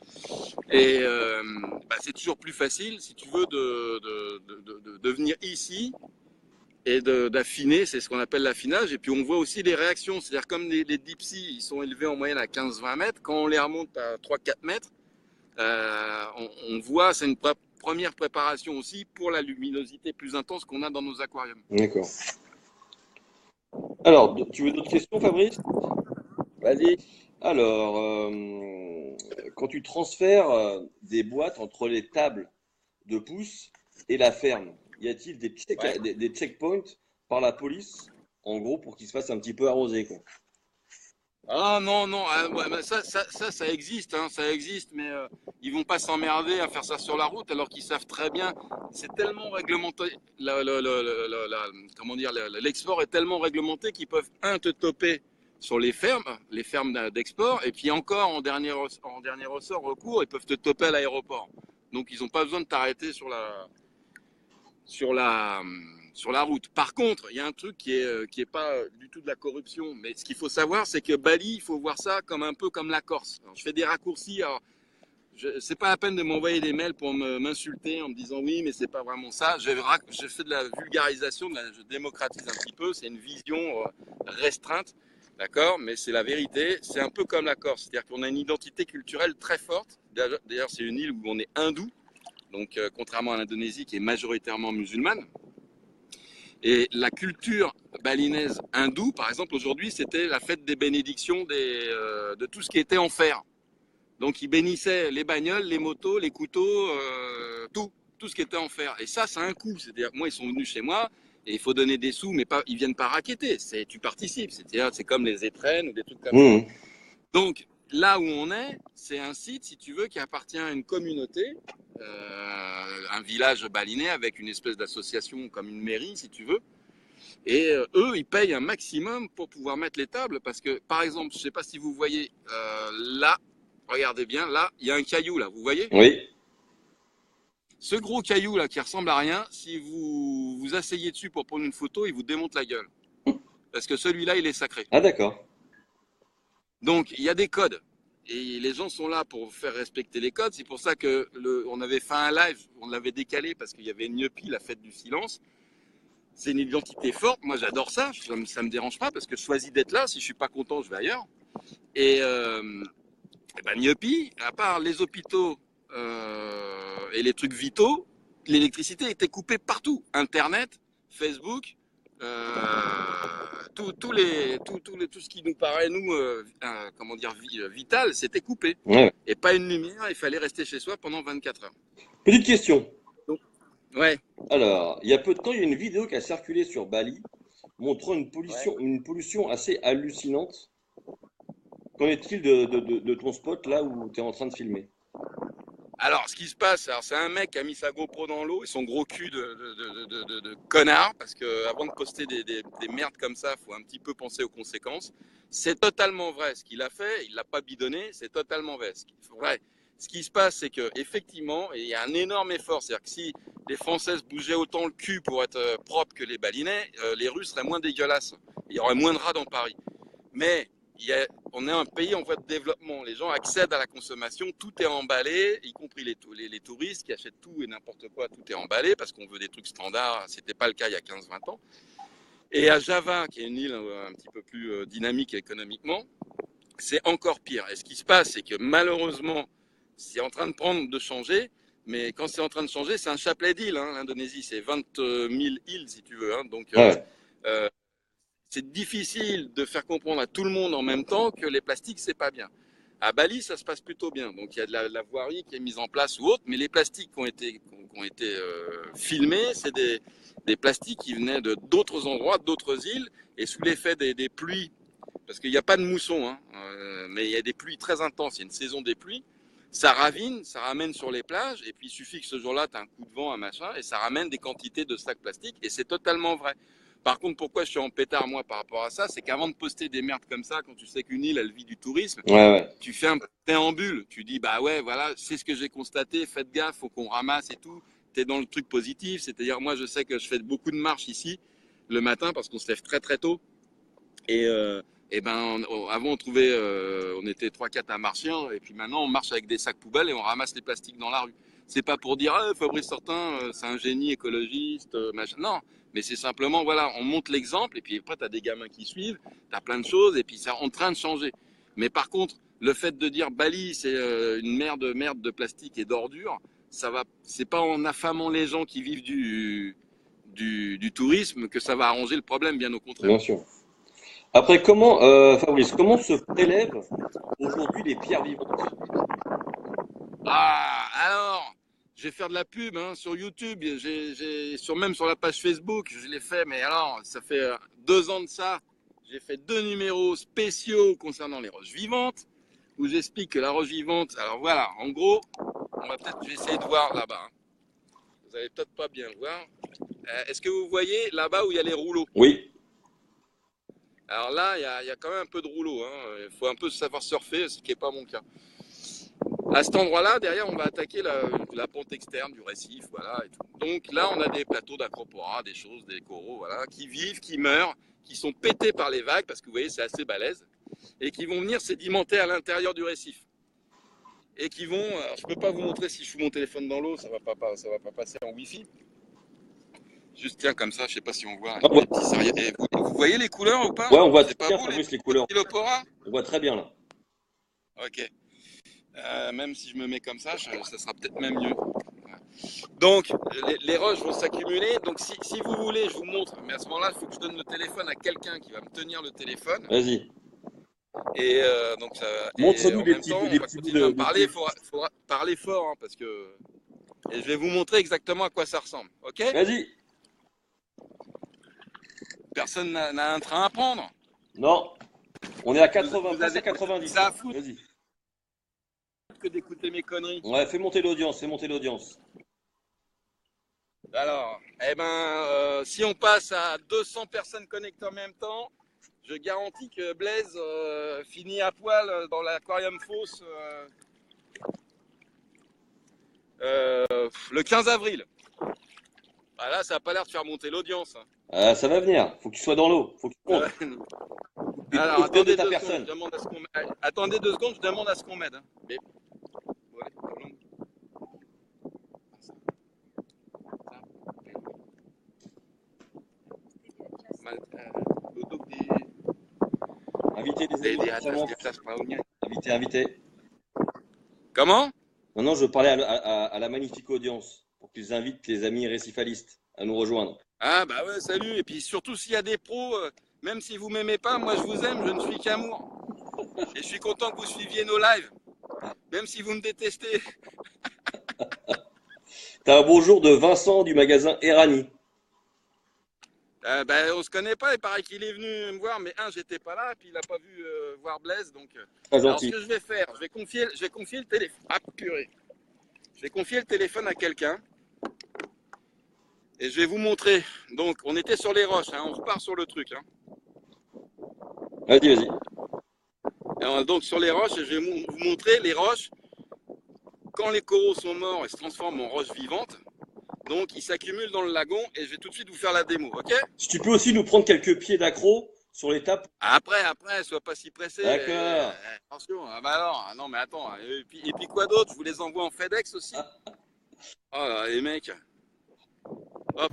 S1: Et bah, c'est toujours plus facile, si tu veux, de venir ici et d'affiner, c'est ce qu'on appelle l'affinage. Et puis on voit aussi les réactions, c'est-à-dire comme les deep sea, ils sont élevés en moyenne à 15-20 mètres, quand on les remonte à 3-4 mètres, on voit, c'est une première préparation aussi pour la luminosité plus intense qu'on a dans nos aquariums.
S2: D'accord. Alors, tu veux d'autres questions, Fabrice?
S1: Vas-y.
S2: Alors, quand tu transfères des boîtes entre les tables de pouce et la ferme, y a-t-il
S1: Ouais.
S2: des checkpoints par la police, en gros, pour qu'ils se fassent un petit peu arroser, quoi?
S1: Ah non, non, ouais, bah, ça existe, hein, ça existe, mais ils vont pas s'emmerder à faire ça sur la route alors qu'ils savent très bien. C'est tellement réglementé, comment dire, l'export est tellement réglementé qu'ils peuvent, te toper sur les fermes d'export, et puis encore, en dernier ressort, recours, ils peuvent te toper à l'aéroport. Donc ils n'ont pas besoin de t'arrêter sur la, sur la route. Par contre, il y a un truc qui est pas du tout de la corruption, mais ce qu'il faut savoir, c'est que Bali, il faut voir ça comme un peu comme la Corse. Alors, je fais des raccourcis. Alors, c'est pas la peine de m'envoyer des mails pour m'insulter en me disant oui, mais c'est pas vraiment ça. Je fais de la vulgarisation, je démocratise un petit peu. C'est une vision restreinte, d'accord, mais c'est la vérité. C'est un peu comme la Corse, c'est-à-dire qu'on a une identité culturelle très forte. D'ailleurs, c'est une île où on est hindou, donc contrairement à l'Indonésie qui est majoritairement musulmane. Et la culture balinaise hindoue, par exemple, aujourd'hui, c'était la fête des bénédictions de tout ce qui était en fer. Donc, ils bénissaient les bagnoles, les motos, les couteaux, tout ce qui était en fer. Et ça a un coût. C'est-à-dire que moi, ils sont venus chez moi et il faut donner des sous, mais pas, ils viennent pas raqueter. Tu participes. C'est-à-dire, c'est comme les étrennes ou des trucs comme ça.
S2: Mmh.
S1: Donc, là où on est, c'est un site, si tu veux, qui appartient à une communauté, un village balinais avec une espèce d'association comme une mairie, si tu veux. Et eux, ils payent un maximum pour pouvoir mettre les tables parce que, par exemple, je ne sais pas si vous voyez là, regardez bien, là, il y a un caillou là, vous voyez?
S2: Oui.
S1: Ce gros caillou là qui ressemble à rien, si vous vous asseyez dessus pour prendre une photo, il vous démonte la gueule. Parce que celui-là, il est sacré.
S2: Ah, d'accord.
S1: Donc, il y a des codes. Et les gens sont là pour faire respecter les codes. C'est pour ça que on avait fait un live, on l'avait décalé parce qu'il y avait Niopi, la fête du silence. C'est une identité forte. Moi, j'adore ça. Ça me dérange pas parce que je choisis d'être là. Si je suis pas content, je vais ailleurs. Et, et ben, Niopi, à part les hôpitaux et les trucs vitaux, l'électricité était coupée partout. Internet, Facebook, tout ce qui nous paraît, nous, comment dire, vital, c'était coupé.
S2: Ouais.
S1: Et pas une lumière, il fallait rester chez soi pendant 24 heures.
S2: Petite question.
S1: Donc, ouais.
S2: Alors, il y a peu de temps, il y a une vidéo qui a circulé sur Bali montrant une pollution assez hallucinante. Qu'en est-il de ton spot là où tu es en train de filmer?
S1: Alors, ce qui se passe, c'est un mec qui a mis sa GoPro dans l'eau et son gros cul de connard, parce qu'avant de poster des merdes comme ça, il faut un petit peu penser aux conséquences. C'est totalement vrai ce qu'il a fait, il ne l'a pas bidonné, c'est totalement vrai. Ce qui se passe, c'est qu'effectivement, il y a un énorme effort. C'est-à-dire que si les Françaises bougeaient autant le cul pour être propres que les Balinais, les Russes seraient moins dégueulasses. Il y aurait moins de rats dans Paris. Mais on est un pays en voie de développement. Les gens accèdent à la consommation, tout est emballé, y compris les touristes qui achètent tout et n'importe quoi, tout est emballé parce qu'on veut des trucs standards. Ce n'était pas le cas il y a 15-20 ans. Et à Java, qui est une île un petit peu plus dynamique économiquement, c'est encore pire. Et ce qui se passe, c'est que malheureusement, c'est en train de changer. Mais quand c'est en train de changer, c'est un chapelet d'îles. Hein, l'Indonésie, c'est 20 000 îles, si tu veux. Hein, donc,
S2: Ouais.
S1: c'est difficile de faire comprendre à tout le monde en même temps que les plastiques, c'est pas bien. À Bali, ça se passe plutôt bien. Donc, il y a de la voirie qui est mise en place ou autre. Mais les plastiques qui ont été filmés, c'est des plastiques qui venaient d'autres endroits, d'autres îles. Et sous l'effet des pluies, parce qu'il n'y a pas de mousson, hein, mais il y a des pluies très intenses, il y a une saison des pluies, ça ravine, ça ramène sur les plages, et puis il suffit que ce jour-là, tu as un coup de vent, un machin, et ça ramène des quantités de sacs plastiques, et c'est totalement vrai. Par contre, pourquoi je suis en pétard, moi, par rapport à ça, c'est qu'avant de poster des merdes comme ça, quand tu sais qu'une île, elle vit du tourisme,
S2: Ouais.
S1: tu fais un préambule, tu dis, bah ouais, voilà, c'est ce que j'ai constaté, faites gaffe, faut qu'on ramasse et tout, tu es dans le truc positif, c'est-à-dire, moi, je sais que je fais beaucoup de marches ici, le matin, parce qu'on se lève très très tôt, et ben, avant, on était 3-4 à marcher, et puis maintenant, on marche avec des sacs poubelles et on ramasse les plastiques dans la rue. C'est pas pour dire, ah, Fabrice Sortin, c'est un génie écologiste, machin. Non, mais c'est simplement, voilà, on montre l'exemple, et puis après, tu as des gamins qui suivent, tu as plein de choses, et puis c'est en train de changer. Mais par contre, le fait de dire Bali, c'est une merde de plastique et d'ordures, c'est pas en affamant les gens qui vivent du tourisme que ça va arranger le problème, bien au contraire.
S2: Bien sûr. Après, Fabrice, comment se prélèvent aujourd'hui les pierres vivantes?
S1: Ah, alors, je vais faire de la pub hein, sur YouTube, même sur la page Facebook, je l'ai fait, mais alors, ça fait 2 ans de ça, j'ai fait 2 numéros spéciaux concernant les roches vivantes, où j'explique que la roche vivante, alors voilà, en gros, je vais essayer de voir là-bas, hein. Vous n'allez peut-être pas bien voir. Est-ce que vous voyez là-bas où il y a les rouleaux?
S2: Oui.
S1: Alors là, il y a quand même un peu de rouleaux, hein. Il faut un peu savoir surfer, ce qui n'est pas mon cas. À cet endroit-là, derrière, on va attaquer la pente externe du récif, voilà. Et tout. Donc là, on a des plateaux d'acropora, des choses, des coraux, voilà, qui vivent, qui meurent, qui sont pétés par les vagues, parce que vous voyez, c'est assez balèze, et qui vont venir sédimenter à l'intérieur du récif. Et qui vont, alors, je ne peux pas vous montrer si je fous mon téléphone dans l'eau, ça va pas passer en Wi-Fi. Juste tiens comme ça, je ne sais pas si on voit.
S2: Ah, ouais.
S1: Des petits ceriers. Vous voyez les couleurs ou pas?
S2: Ouais, on voit
S1: C'est
S2: très
S1: pas
S2: bien,
S1: beau
S2: Fabrice, les couleurs.
S1: Tylophora?
S2: On voit très bien là.
S1: Ok. Même si je me mets comme ça sera peut-être même mieux. Donc, les roches vont s'accumuler. Donc, si vous voulez, je vous montre. Mais à ce moment-là, il faut que je donne le téléphone à quelqu'un qui va me tenir le téléphone.
S2: Vas-y.
S1: Et donc,
S2: Montre-nous
S1: en
S2: des
S1: même
S2: petits
S1: temps,
S2: bouts,
S1: on va continuer à me parler. Il faudra parler fort, hein, parce que. Et je vais vous montrer exactement à quoi ça ressemble. Ok?
S2: Vas-y.
S1: Personne n'a un train à prendre.
S2: Non. On est à 80,
S1: Vous
S2: presque à
S1: avez
S2: 90.
S1: ça à foutre
S2: Vas-y.
S1: que d'écouter mes conneries.
S2: Ouais, fais monter l'audience, fais monter l'audience.
S1: Alors, eh ben, si on passe à 200 personnes connectées en même temps, je garantis que Blaise finit à poil dans l'aquarium fosse le 15 avril. Ah là, ça n'a pas l'air de faire monter l'audience, hein.
S2: Ah, ça va venir. Faut que tu sois dans l'eau. Faut que tu montes. Tu
S1: Alors,
S2: profites de
S1: attendez
S2: ta
S1: 2 secondes, je
S2: personne.
S1: demande à ce qu'on m'aide. Attendez 2 secondes, je demande à ce qu'on m'aide, hein. Mais, bon, allez, Colombe, ça, le dos
S2: Invité des amis, ça monte.
S1: des atas parauniens.
S2: Invité, invité.
S1: Comment?
S2: Non, non, je parlais à la magnifique audience pour qu'ils invitent les amis récifalistes à nous rejoindre.
S1: Ah bah ouais, salut. Et puis surtout s'il y a des pros, même si vous m'aimez pas, moi je vous aime, je ne suis qu'amour. Et je suis content que vous suiviez nos lives, même si vous me détestez.
S2: T'as un bonjour de Vincent du magasin Erani.
S1: Bah, on se connaît pas, il paraît qu'il est venu me voir, mais j'étais pas là, puis il a pas vu voir Blaise, donc.
S2: Très
S1: Alors ce
S2: gentil.
S1: que je vais faire, je vais confier le téléphone. Ah purée. Je vais confier le téléphone à quelqu'un et je vais vous montrer. Donc on était sur les roches, hein, on repart sur le truc, hein.
S2: Vas-y, vas-y.
S1: Alors, donc sur les roches, je vais vous montrer les roches. Quand les coraux sont morts, ils se transforment en roches vivantes. Donc ils s'accumulent dans le lagon et je vais tout de suite vous faire la démo, ok?
S2: Si tu peux aussi nous prendre quelques pieds d'accro sur l'étape.
S1: Après, sois pas si pressé.
S2: D'accord.
S1: Attention, ah bah alors, non mais attends, et puis quoi d'autre? Je vous les envoie en FedEx aussi? Oh là, les mecs, hop.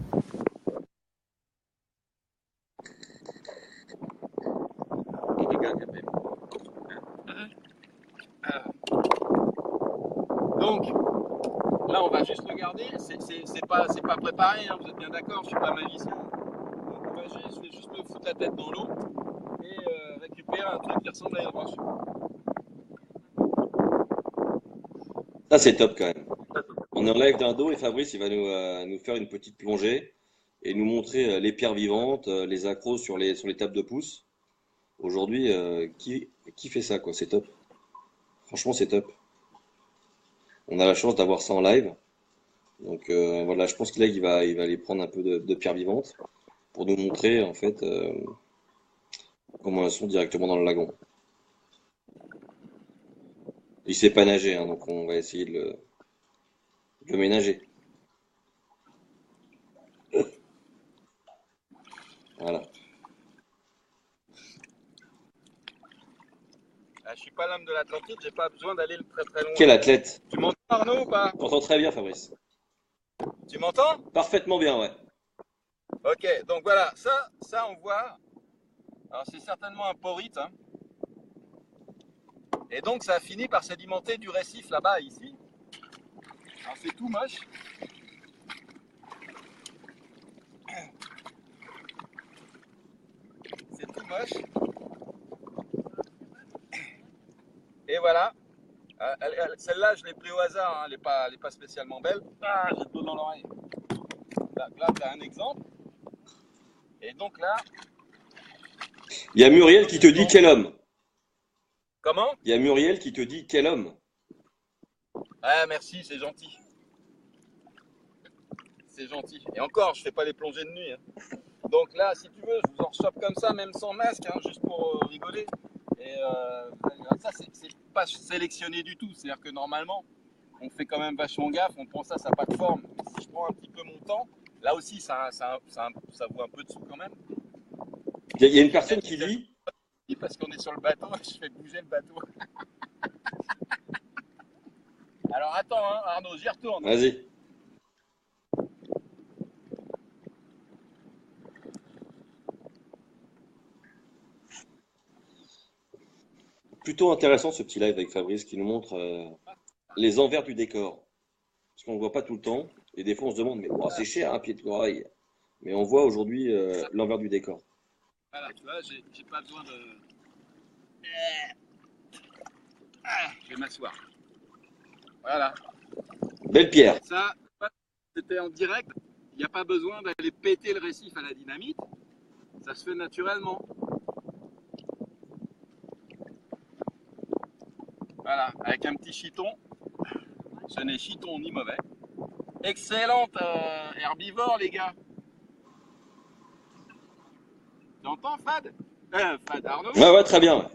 S1: Donc, là on va juste regarder, c'est pas préparé, hein, vous êtes bien d'accord, je suis pas magicien. Donc je vais juste me foutre la tête dans l'eau et récupérer un truc qui ressemble à une roche.
S2: Ça, c'est top quand même. On est en live d'un dos et Fabrice, il va nous faire une petite plongée et nous montrer les pierres vivantes, les accros sur les tables de pouce. Aujourd'hui, qui fait ça, quoi? C'est top. Franchement, c'est top. On a la chance d'avoir ça en live. Donc voilà, je pense que là, il va aller prendre un peu de pierres vivantes pour nous montrer en fait comment elles sont directement dans le lagon. Il sait pas nager, hein, donc on va essayer de le ménager. Voilà.
S1: Je suis pas l'homme de l'Atlantique, j'ai pas besoin d'aller très très loin.
S2: Quel athlète!
S1: Tu m'entends Arnaud ou pas?
S2: T'entends très bien, Fabrice.
S1: Tu m'entends?
S2: Parfaitement bien, ouais.
S1: Ok, donc voilà, ça on voit. Alors c'est certainement un porite, hein. Et donc ça a fini par sédimenter du récif là-bas, ici. Alors c'est tout moche. C'est tout moche. Et voilà. Celle-là, je l'ai pris au hasard, hein. Elle est pas spécialement belle. Ah, j'ai de l'eau dans l'oreille. Là tu as un exemple. Et donc là,
S2: Il y a Muriel qui te dit quel homme.
S1: comment?
S2: Il y a Muriel qui te dit quel homme.
S1: Ah merci, c'est gentil. C'est gentil. Et encore, je fais pas les plongées de nuit, hein. Donc là, si tu veux, je vous en chope comme ça, même sans masque, hein, juste pour rigoler. Et ça, c'est pas sélectionné du tout. C'est-à-dire que normalement, on fait quand même vachement gaffe, on prend ça n'a pas de forme. Mais si je prends un petit peu mon temps, là aussi, ça vaut un peu de sous quand même.
S2: Il y a une personne qui dit,
S1: Parce qu'on est sur le bateau, je fais bouger le bateau. Alors attends, hein, Arnaud, j'y retourne.
S2: vas-y. Plutôt intéressant ce petit live avec Fabrice qui nous montre les envers du décor. Parce qu'on ne le voit pas tout le temps. Et des fois on se demande, mais oh, c'est cher un pied de corail. Mais on voit aujourd'hui l'envers du décor.
S1: Voilà, tu vois, j'ai pas besoin de. Je vais m'asseoir. Voilà.
S2: Belle pierre.
S1: Ça, c'était en direct. Il n'y a pas besoin d'aller péter le récif à la dynamite. Ça se fait naturellement. Voilà, avec un petit chiton. Ce n'est chiton ni mauvais. Excellente herbivore, les gars. Tu entends, Fad? Fad Arnaud?
S2: Ouais, très bien.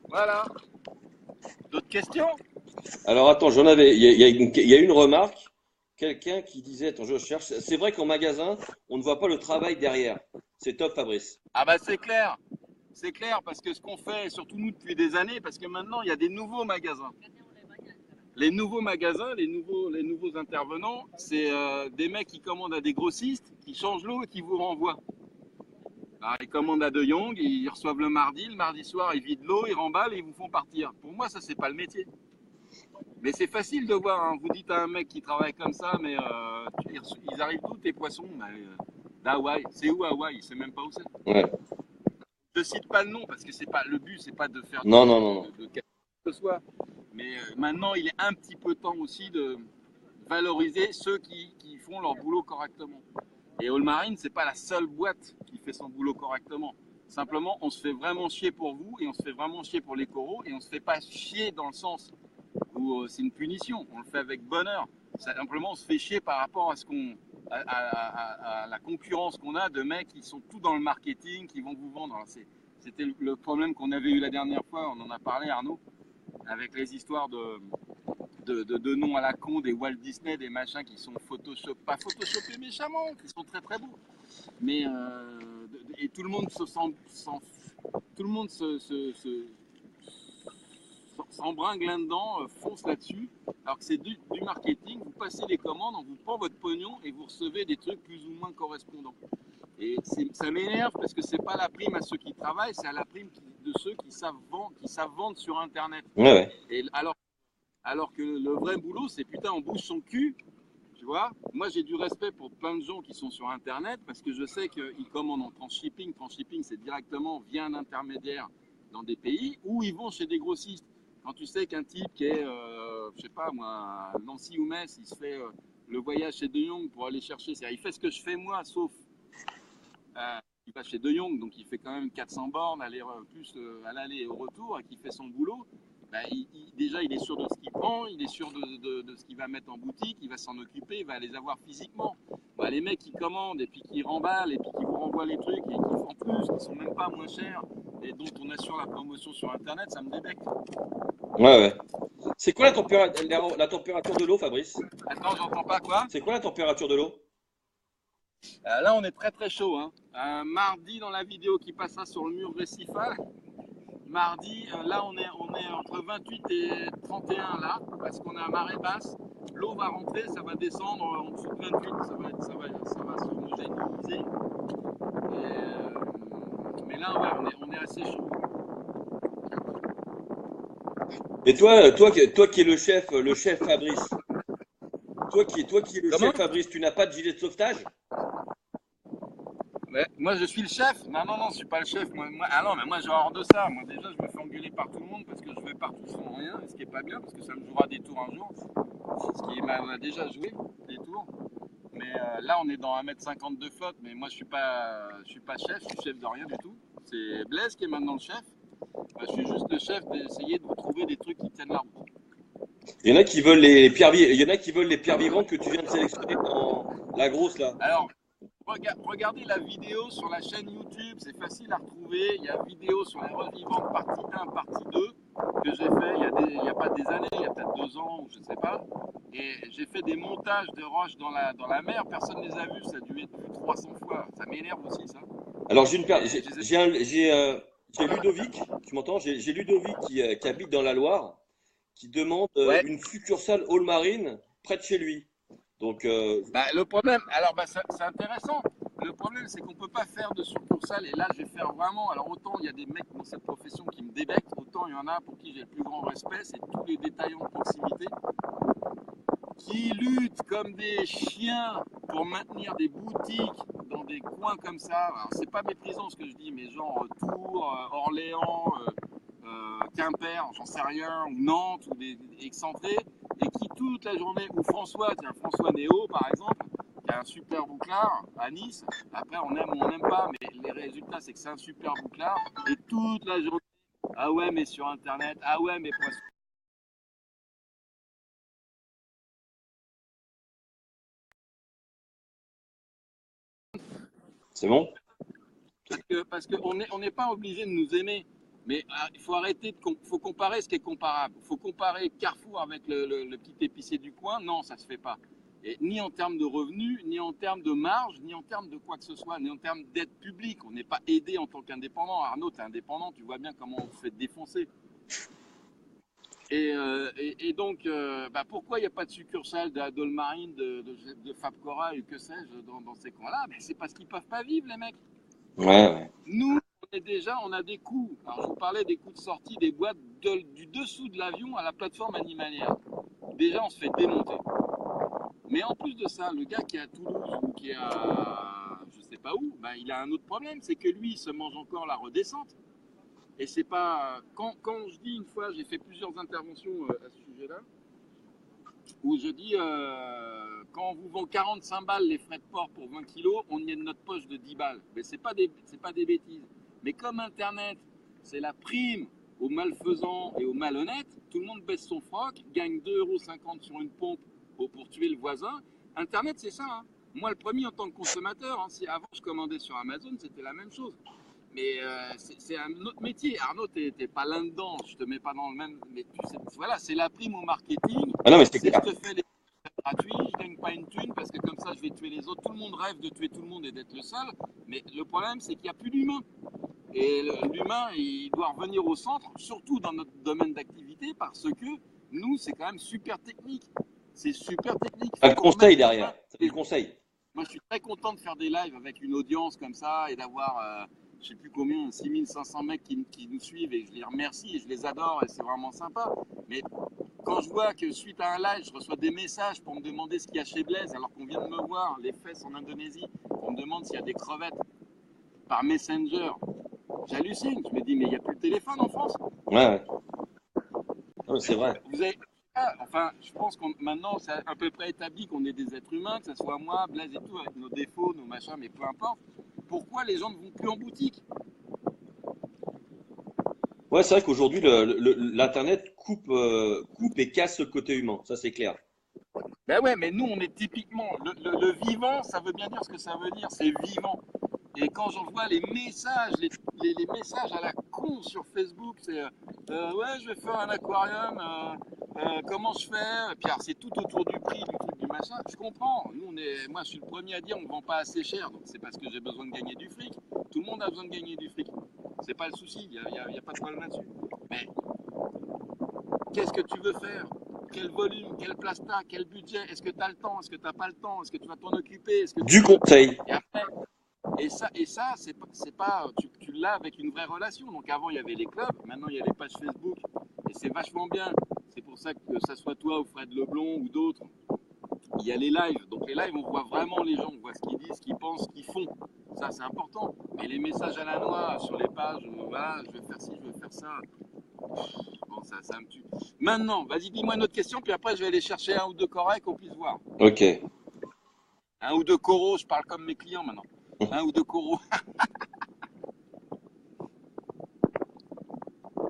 S1: Voilà. D'autres questions?
S2: Alors attends, j'en avais. Il y a une remarque. Quelqu'un qui disait, attends, je cherche. C'est vrai qu'en magasin, on ne voit pas le travail derrière. C'est top, Fabrice.
S1: Ah bah c'est clair. C'est clair, parce que ce qu'on fait, surtout nous depuis des années, parce que maintenant il y a des nouveaux magasins. Les nouveaux magasins, les nouveaux intervenants, c'est des mecs qui commandent à des grossistes, qui changent l'eau et qui vous renvoient. Alors, ils commandent à De Jong, ils reçoivent le mardi soir ils vident l'eau, ils remballent et ils vous font partir. Pour moi, ça c'est pas le métier. Mais c'est facile de voir, hein. Vous dites à un mec qui travaille comme ça, mais ils arrivent d'où tes poissons? D'Hawaï. C'est où Hawaï? Il sait même pas où c'est.
S2: Ouais.
S1: Je cite pas le nom parce que c'est pas le but, c'est pas de faire
S2: Non, non, non, non.
S1: de quelque chose que ce soit. Mais maintenant, il est un petit peu temps aussi de valoriser ceux qui font leur boulot correctement. Et Allmarine, c'est pas la seule boîte qui fait son boulot correctement. Simplement, on se fait vraiment chier pour vous et on se fait vraiment chier pour les coraux et on se fait pas chier dans le sens où c'est une punition. On le fait avec bonheur. Simplement, on se fait chier par rapport à ce qu'on à la concurrence qu'on a de mecs qui sont tout dans le marketing, qui vont vous vendre. C'était le problème qu'on avait eu la dernière fois, on en a parlé Arnaud, avec les histoires de noms à la con, des Walt Disney, des machins qui sont pas photoshopés méchamment, qui sont très très beaux. Mais et tout le monde tout le monde s'embringue là-dedans, fonce là-dessus, alors que c'est du marketing, vous passez les commandes, on vous prend votre pognon et vous recevez des trucs plus ou moins correspondants. Et ça m'énerve parce que c'est pas la prime à ceux qui travaillent, c'est à la prime de ceux qui savent vendre sur Internet.
S2: Ouais, ouais.
S1: Et alors que le vrai boulot, c'est putain, on bouge son cul, tu vois. Moi, j'ai du respect pour plein de gens qui sont sur Internet parce que je sais qu'ils commandent en transshipping. Transshipping, c'est directement via un intermédiaire dans des pays où ils vont chez des grossistes. Quand tu sais qu'un type qui est, je sais pas moi, à Nancy ou Metz, il se fait le voyage chez De Jong pour aller chercher, c'est-à-dire il fait ce que je fais moi, sauf il va chez De Jong, donc il fait quand même 400 bornes, plus à l'aller et au retour, et qui fait son boulot. Bah, déjà, il est sûr de ce qu'il prend, il est sûr de ce qu'il va mettre en boutique, il va s'en occuper, il va les avoir physiquement. Bah, les mecs qui commandent et puis qui remballent et puis qui vous renvoient les trucs et qui font plus, qui sont même pas moins chers et dont on assure la promotion sur Internet, ça me débecte.
S2: Ouais, ouais. C'est quoi la température de l'eau, Fabrice?
S1: Attends, j'entends pas quoi.
S2: C'est quoi la température de l'eau?
S1: Là, on est très très chaud. Hein. Mardi, dans la vidéo qui passera sur le mur récifal, mardi, là, on est entre 28 et 31 là, parce qu'on est à marée basse. L'eau va rentrer, ça va descendre en dessous de 28, ça va s'homogénéiser. Mais là, ouais, on est assez chaud.
S2: Et toi qui es le chef Fabrice, toi qui es le
S1: Comment?
S2: chef Fabrice, tu n'as pas de gilet de sauvetage?
S1: Ouais, moi, je suis le chef. Non, je suis pas le chef. Ah non, mais moi, j'ai hors de ça. Moi, déjà, je me fais engueuler par tout le monde parce que je vais partout sans rien, ce qui est pas bien, parce que ça me jouera des tours un jour. Ce qui m'a déjà joué, des tours. Mais là, on est dans 1,50 m de flotte, mais moi, je suis pas chef, je suis chef de rien du tout. C'est Blaise qui est maintenant le chef. Je suis juste le chef d'essayer de vous trouver des trucs qui tiennent la route.
S2: Il y en a qui veulent les pierres vivantes, il y en a qui veulent les pierres vivantes que tu viens de sélectionner dans la grosse là.
S1: Alors, regardez la vidéo sur la chaîne YouTube, c'est facile à retrouver. Il y a une vidéo sur les revivantes partie 1, partie 2 que j'ai fait il y a pas des années, il y a peut-être 2 ans ou je ne sais pas. Et j'ai fait des montages de roches dans la mer, personne ne les a vus, ça a dû être vu 300 fois. Ça m'énerve aussi ça.
S2: Alors j'ai Ludovic, tu m'entends? J'ai Ludovic qui habite dans la Loire, qui demande
S1: Ouais.
S2: une succursale Allmarine près de chez lui. Donc
S1: Le problème, alors c'est intéressant. Le problème, c'est qu'on ne peut pas faire de succursale. Et là, je vais faire vraiment. Alors, autant il y a des mecs dans cette profession qui me débectent, autant il y en a pour qui j'ai le plus grand respect. C'est tous les détaillants de proximité qui luttent comme des chiens pour maintenir des boutiques dans des coins comme ça. Alors, c'est pas méprisant ce que je dis, mais genre Tours, Orléans, Quimper, j'en sais rien, ou Nantes, ou des excentrés, et qui toute la journée, ou François Néo par exemple, qui a un super bouclard à Nice, après on aime ou on n'aime pas, mais les résultats c'est que c'est un super bouclard, et toute la journée, ah ouais mais sur internet, ah ouais mais poisson.
S2: C'est bon?
S1: Parce on n'est pas obligé de nous aimer. Mais il faut arrêter faut comparer ce qui est comparable. Il faut comparer Carrefour avec le petit épicier du coin. Non, ça se fait pas. Et ni en termes de revenus, ni en termes de marge, ni en termes de quoi que ce soit, ni en termes d'aide publique. On n'est pas aidé en tant qu'indépendant. Arnaud, tu es indépendant, tu vois bien comment on se fait défoncer. Et donc, pourquoi il n'y a pas de succursale d'Olmarine, de Fabcora et que sais-je dans ces coins-là? C'est parce qu'ils ne peuvent pas vivre, les mecs.
S2: Ouais.
S1: Nous, on a des coûts. Alors, je vous parlais des coûts de sortie des boîtes du dessous de l'avion à la plateforme animalière. Déjà, on se fait démonter. Mais en plus de ça, le gars qui est à Toulouse ou qui est à je sais pas où, il a un autre problème, c'est que lui, il se mange encore la redescente. Et c'est pas. Quand je dis une fois, j'ai fait plusieurs interventions à ce sujet-là, où je dis quand on vous vend 45 balles les frais de port pour 20 kilos, on y est de notre poche de 10 balles. Mais c'est pas des bêtises. Mais comme Internet, c'est la prime aux malfaisants et aux malhonnêtes, tout le monde baisse son froc, gagne 2,50 € sur une pompe pour tuer le voisin. Internet, c'est ça. Hein. Moi, le premier en tant que consommateur, hein, si avant je commandais sur Amazon, c'était la même chose. Mais c'est un autre métier. Arnaud, t'es pas là-dedans. Je te mets pas dans le même. Mais tu sais, voilà, c'est la prime au marketing.
S2: Ah non, mais c'est
S1: C'est
S2: clair.
S1: je te fais les gratuits, je gagne pas une thune parce que comme ça, je vais tuer les autres. Tout le monde rêve de tuer tout le monde et d'être le seul. Mais le problème, c'est qu'il n'y a plus d'humain. Et l'humain, il doit revenir au centre, surtout dans notre domaine d'activité, parce que nous, c'est quand même super technique. C'est super technique.
S2: T'as le conseil derrière. C'est le conseil.
S1: Moi, je suis très content de faire des lives avec une audience comme ça et d'avoir, je sais plus combien, 6500 mecs qui nous suivent et je les remercie et je les adore et c'est vraiment sympa. Mais quand je vois que suite à un live, je reçois des messages pour me demander ce qu'il y a chez Blaise alors qu'on vient de me voir les fesses en Indonésie, on me demande s'il y a des crevettes par Messenger, j'hallucine. Je me dis, mais il n'y a plus de téléphone en France.
S2: Ouais. Non, c'est vrai.
S1: Vous avez... Enfin, je pense qu'on maintenant c'est à peu près établi qu'on est des êtres humains, que ce soit moi, Blaise et tout, avec nos défauts, nos machins, mais peu importe. Pourquoi les gens ne vont plus en boutique?
S2: Ouais, c'est vrai qu'aujourd'hui, l'Internet coupe et casse le côté humain. Ça, c'est clair.
S1: Ben ouais, mais nous on est typiquement le vivant, ça veut bien dire ce que ça veut dire, c'est vivant. Et quand j'envoie les messages, les messages à la con sur Facebook, c'est ouais, je vais faire un aquarium, comment je fais? Et puis alors, c'est tout autour du prix, du truc, du machin. Je comprends. Nous, moi, je suis le premier à dire on ne vend pas assez cher, donc c'est parce que j'ai besoin de gagner du fric. Tout le monde a besoin de gagner du fric. C'est pas le souci, il n'y a pas de problème là-dessus. Mais qu'est-ce que tu veux faire? Quel volume, quel plastic, quel budget? Est-ce que tu as le temps? Est-ce que tu n'as pas le temps? Est-ce que tu vas t'en occuper? Est-ce que tu
S2: Du
S1: veux...
S2: conseil.
S1: Et après, et ça c'est pas tu l'as avec une vraie relation. Donc avant, il y avait les clubs, maintenant, il y a les pages Facebook. Et c'est vachement bien. C'est pour ça que ça soit toi ou Fred Leblond ou d'autres, il y a les lives. Donc les lives, on voit vraiment les gens, on voit ce qu'ils disent, ce qu'ils pensent, ce qu'ils font. Ça, c'est important. Mais les messages à la noix sur les pages, voilà, je vais faire ci, je vais faire ça. Bon, ça me tue. Maintenant, vas-y, dis-moi une autre question, puis après, je vais aller chercher un ou deux corails qu'on puisse voir.
S2: Ok.
S1: Un ou deux coraux, je parle comme mes clients maintenant. Un ou deux coraux.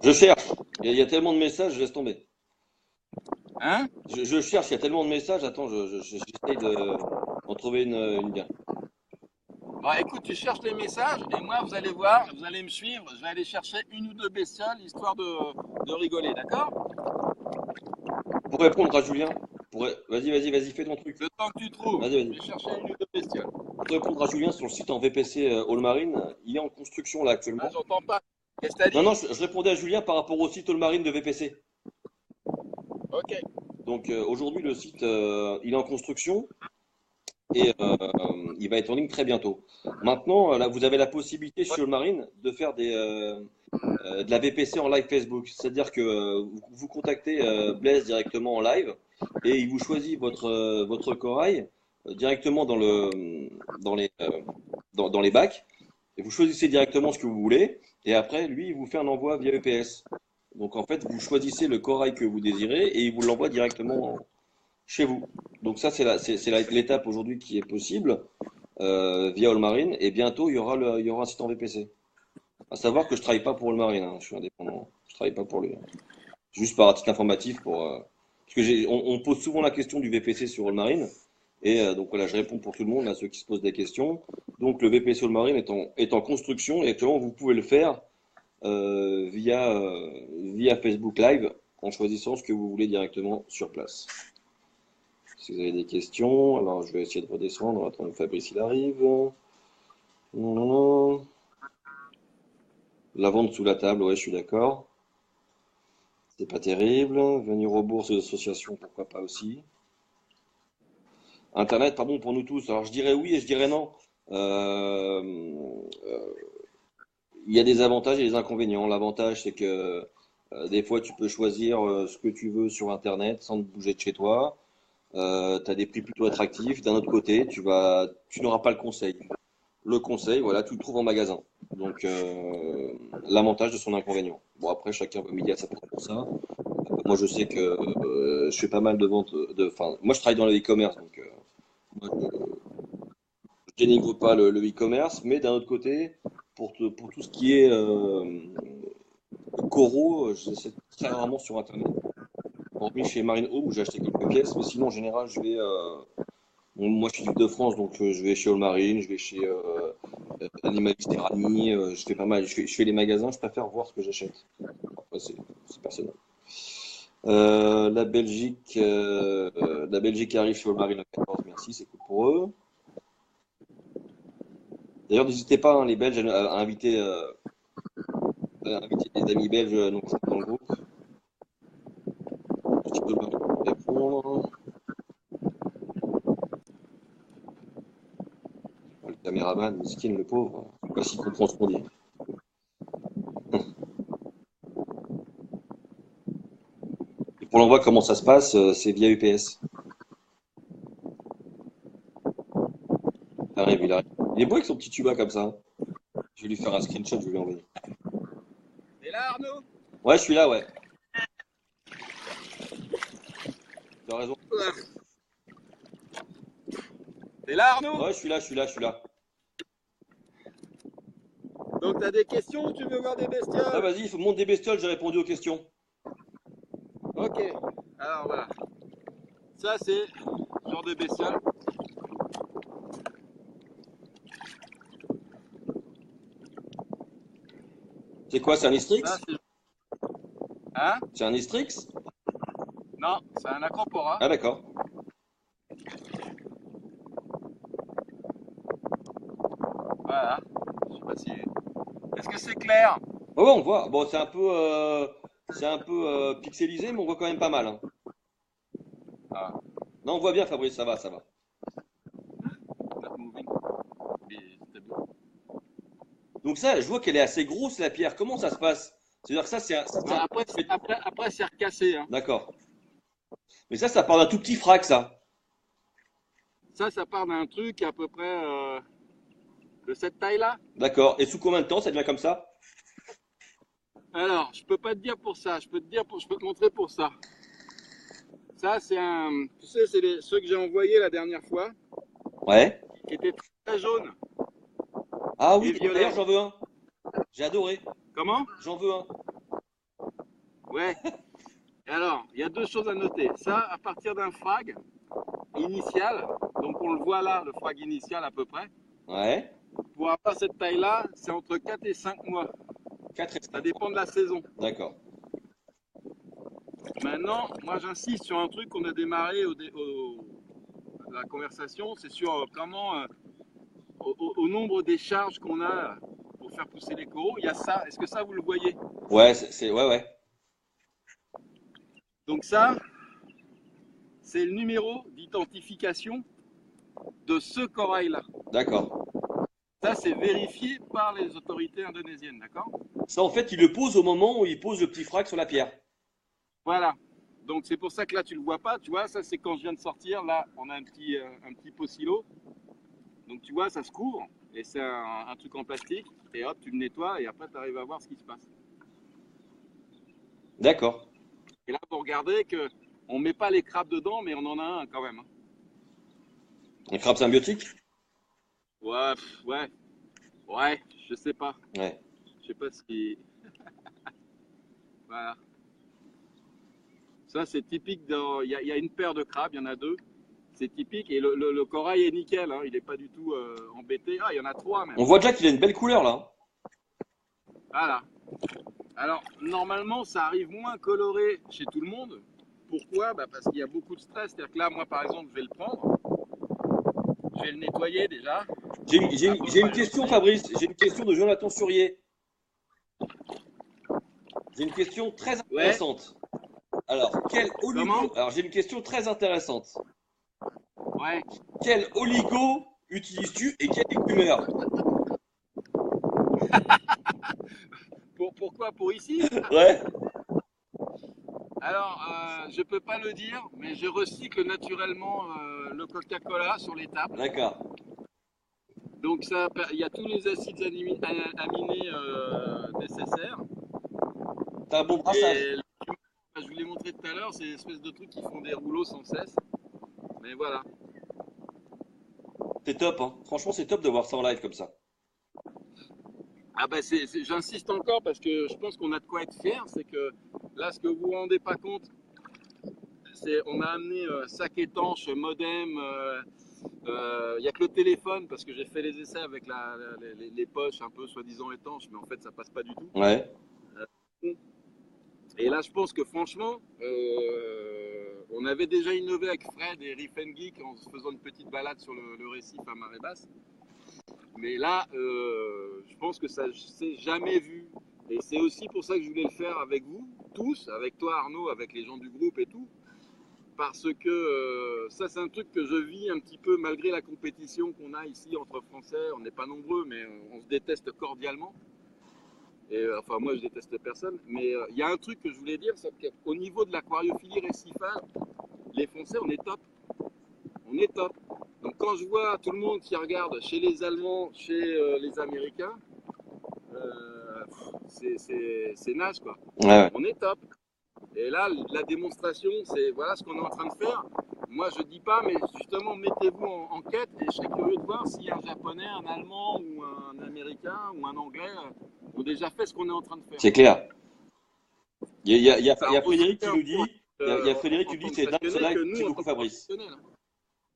S2: Je cherche. Il y a tellement de messages, je laisse tomber.
S1: Hein?
S2: Je cherche, il y a tellement de messages. Attends, j'essaye d'en trouver une bien.
S1: Bon, écoute, tu cherches les messages, et moi, vous allez voir, vous allez me suivre, je vais aller chercher une ou deux bestioles, histoire de rigoler, d'accord?
S2: Pour répondre à Julien, vas-y, fais ton truc.
S1: Le temps que tu trouves,
S2: Vas-y,
S1: je
S2: vas-y.
S1: vais chercher une ou deux bestioles.
S2: Pour répondre à Julien sur le site en VPC Allmarine, il est en construction là
S1: Ah,
S2: actuellement.
S1: j'entends pas. Qu'est-ce que t'as
S2: Non,
S1: dit?
S2: non, je répondais à Julien par rapport au site Allmarine de VPC.
S1: Ok.
S2: Donc aujourd'hui, le site, il est en construction et il va être en ligne très bientôt. Maintenant, là, vous avez la possibilité chez Allmarine de faire de la VPC en live Facebook. C'est-à-dire que vous contactez Blaise directement en live et il vous choisit votre corail directement dans les bacs. Et vous choisissez directement ce que vous voulez. Et après, lui, il vous fait un envoi via EPS. Donc en fait, vous choisissez le corail que vous désirez et il vous l'envoie directement chez vous. Donc ça, c'est l'étape aujourd'hui qui est possible via Allmarine. Et bientôt, il y aura un site en VPC. À savoir que je travaille pas pour Allmarine, hein, je suis indépendant. Je travaille pas pour lui. Juste par titre informatif parce que on pose souvent la question du VPC sur Allmarine Et donc voilà, je réponds pour tout le monde à ceux qui se posent des questions. Donc le VP Soulmarine est en construction et actuellement vous pouvez le faire via Facebook Live en choisissant ce que vous voulez directement sur place. Si vous avez des questions, alors je vais essayer de redescendre. Attends, Fabrice il arrive. Non, non, non. La vente sous la table, ouais, je suis d'accord. C'est pas terrible. Venir aux bourses et aux associations, pourquoi pas aussi. Internet, pas bon pour nous tous. Alors je dirais oui et je dirais non. Euh, euh, il y a des avantages et des inconvénients. L'avantage, c'est que des fois, tu peux choisir ce que tu veux sur Internet sans te bouger de chez toi. Tu as des prix plutôt attractifs. D'un autre côté, tu n'auras pas le conseil. Le conseil, voilà, tu le trouves en magasin. Donc, l'avantage de son inconvénient. Bon, après, chacun va midi à sa porte pour ça. Moi, je sais que je fais pas mal de ventes. Enfin, moi, je travaille dans le e-commerce, donc moi, je dénigre pas le e-commerce, mais d'un autre côté, pour tout ce qui est coraux, j'essaie très rarement sur Internet. Hormis chez Marine Home où j'ai acheté quelques pièces, mais sinon en général je vais. Moi je suis d'Île-de-France donc je vais chez Allmarine, je vais chez Animaliste Terrani, je fais pas mal, je fais les magasins, je préfère voir ce que j'achète. Après c'est personnel. La Belgique arrive chez Allmarine le 14, merci, c'est cool pour eux. D'ailleurs n'hésitez pas hein, les Belges à inviter des amis belges donc, dans le groupe. Un petit peu de répondre. Le caméraman, miskin, le pauvre, je sais pas s'il comprend ce qu'on dit. Et pour l'envoi, comment ça se passe? C'est via UPS. Il arrive, il arrive. Il est beau avec son petit tuba comme ça, hein. Je vais lui faire un screenshot, je vais lui envoyer.
S1: T'es là, Arnaud?
S2: Ouais, je suis là, ouais. Tu as raison.
S1: T'es là, Arnaud?
S2: Ouais, je suis là, je suis là, je suis là.
S1: Donc, t'as des questions ou tu veux voir des
S2: Ah,
S1: bestioles?
S2: vas-y, il faut monter des bestioles, j'ai répondu aux questions.
S1: Ok. Alors, voilà. Ça, c'est le genre de bestiole.
S2: C'est quoi, c'est un
S1: Ça,
S2: Istrix?
S1: c'est. Hein?
S2: C'est un Istrix?
S1: Non, c'est un acropora.
S2: Ah, d'accord.
S1: Voilà. Je sais pas si. Est-ce que c'est clair?
S2: Ouais, ouais, on voit. Bon, c'est un peu pixelisé, mais on voit quand même pas mal, hein.
S1: Ah,
S2: Non, on voit bien, Fabrice, ça va, ça va.
S1: not moving. Mais c'était bien.
S2: Donc ça, je vois qu'elle est assez grosse, la pierre. Comment ça se passe? C'est-à-dire que ça,
S1: Ouais, après c'est recassé. Hein.
S2: D'accord. Mais ça part d'un tout petit frac, ça.
S1: Ça part d'un truc à peu près de cette taille-là.
S2: D'accord. Et sous combien de temps ça devient comme ça?
S1: Alors, je peux pas te dire pour ça. Je peux te montrer pour ça. Ça, c'est un. Tu sais, c'est ceux que j'ai envoyés la dernière fois,
S2: Ouais.
S1: qui étaient très jaunes
S2: Ah
S1: et
S2: oui, d'ailleurs,
S1: violets.
S2: j'en veux un. J'ai adoré.
S1: Comment?
S2: J'en veux un.
S1: Ouais. Et alors, il y a deux choses à noter. Ça, à partir d'un frag initial, donc on le voit là, le frag initial à peu près.
S2: Ouais.
S1: Pour avoir cette taille-là, c'est entre 4 et 5 mois.
S2: 4 et
S1: Ça
S2: 5.
S1: dépend de la saison.
S2: D'accord.
S1: Maintenant, moi j'insiste sur un truc qu'on a démarré la conversation, c'est sur comment au nombre des charges qu'on a pour faire pousser les coraux. Il y a ça. Est-ce que ça vous le voyez?
S2: Ouais, ouais, ouais.
S1: Donc ça, c'est le numéro d'identification de ce corail-là.
S2: D'accord.
S1: Ça, c'est vérifié par les autorités indonésiennes, d'accord?
S2: Ça, en fait, il le pose au moment où il pose le petit frac sur la pierre.
S1: Voilà. Donc c'est pour ça que là tu le vois pas, tu vois, ça c'est quand je viens de sortir, là on a un petit pot silo, donc tu vois ça se couvre, et c'est un truc en plastique, et hop tu le nettoies, et après tu arrives à voir ce qui se passe.
S2: D'accord.
S1: Et là vous regardez que on met pas les crabes dedans, mais on en a un quand même. Hein.
S2: Un crabe symbiotique?
S1: Ouais, ouais, ouais, je sais pas.
S2: Ouais.
S1: Je sais pas si. Voilà. Ça c'est typique dans. Il y a une paire de crabes, il y en a deux. C'est typique. Et le corail est nickel, hein, il n'est pas du tout embêté. Ah, il y en a 3 même.
S2: On voit déjà qu'il a une belle couleur là.
S1: Voilà. Alors, normalement, ça arrive moins coloré chez tout le monde. Pourquoi? Bah, parce qu'il y a beaucoup de stress. C'est-à-dire que là, moi, par exemple, je vais le prendre. Je vais le nettoyer déjà.
S2: J'ai une question, Fabrice. J'ai une question de Jonathan Surier. J'ai une question très intéressante. Ouais. Alors, Alors, j'ai une question très intéressante.
S1: Ouais.
S2: Quel oligo utilises-tu et quelle humeur?
S1: Pourquoi? Pour ici?
S2: Ouais.
S1: Alors, je peux pas le dire, mais je recycle naturellement le Coca-Cola sur les tables.
S2: D'accord.
S1: Donc ça, il y a tous les acides aminés nécessaires.
S2: T'as un bon brassage.
S1: Et je vous l'ai montré tout à l'heure, c'est une espèce de trucs qui font des rouleaux sans cesse. Mais voilà.
S2: C'est top, hein. Franchement, c'est top de voir ça en live comme ça.
S1: Ah bah j'insiste encore parce que je pense qu'on a de quoi être fier. C'est que là, ce que vous vous rendez pas compte, c'est on a amené sac étanche, modem. Il n'y a que le téléphone parce que j'ai fait les essais avec les poches un peu soi-disant étanches, mais en fait ça passe pas du tout.
S2: Ouais.
S1: Et là, je pense que franchement, on avait déjà innové avec Fred et Riff Geek en se faisant une petite balade sur le récif à marée basse. Mais là, je pense que ça s'est jamais vu. Et c'est aussi pour ça que je voulais le faire avec vous, tous, avec toi Arnaud, avec les gens du groupe et tout. Parce que ça, c'est un truc que je vis un petit peu malgré la compétition qu'on a ici entre Français. On n'est pas nombreux, mais on se déteste cordialement. Et, enfin, moi, je déteste personne. Mais il y a un truc que je voulais dire, c'est qu'au niveau de l'aquariophilie récifale, les Français, on est top. On est top. Donc quand je vois tout le monde qui regarde chez les Allemands, chez les Américains, c'est naze, quoi.
S2: Ouais.
S1: On est top. Et là, la démonstration, c'est voilà ce qu'on est en train de faire. Moi, je dis pas, mais justement, mettez-vous en quête et je serais curieux de voir si un Japonais, un Allemand ou un Américain ou un Anglais ont déjà fait ce qu'on est en train de faire.
S2: C'est clair. Il y a Frédéric qui nous dit, il y a Frédéric qui nous dit c'est dingue ce live. Merci beaucoup Fabrice.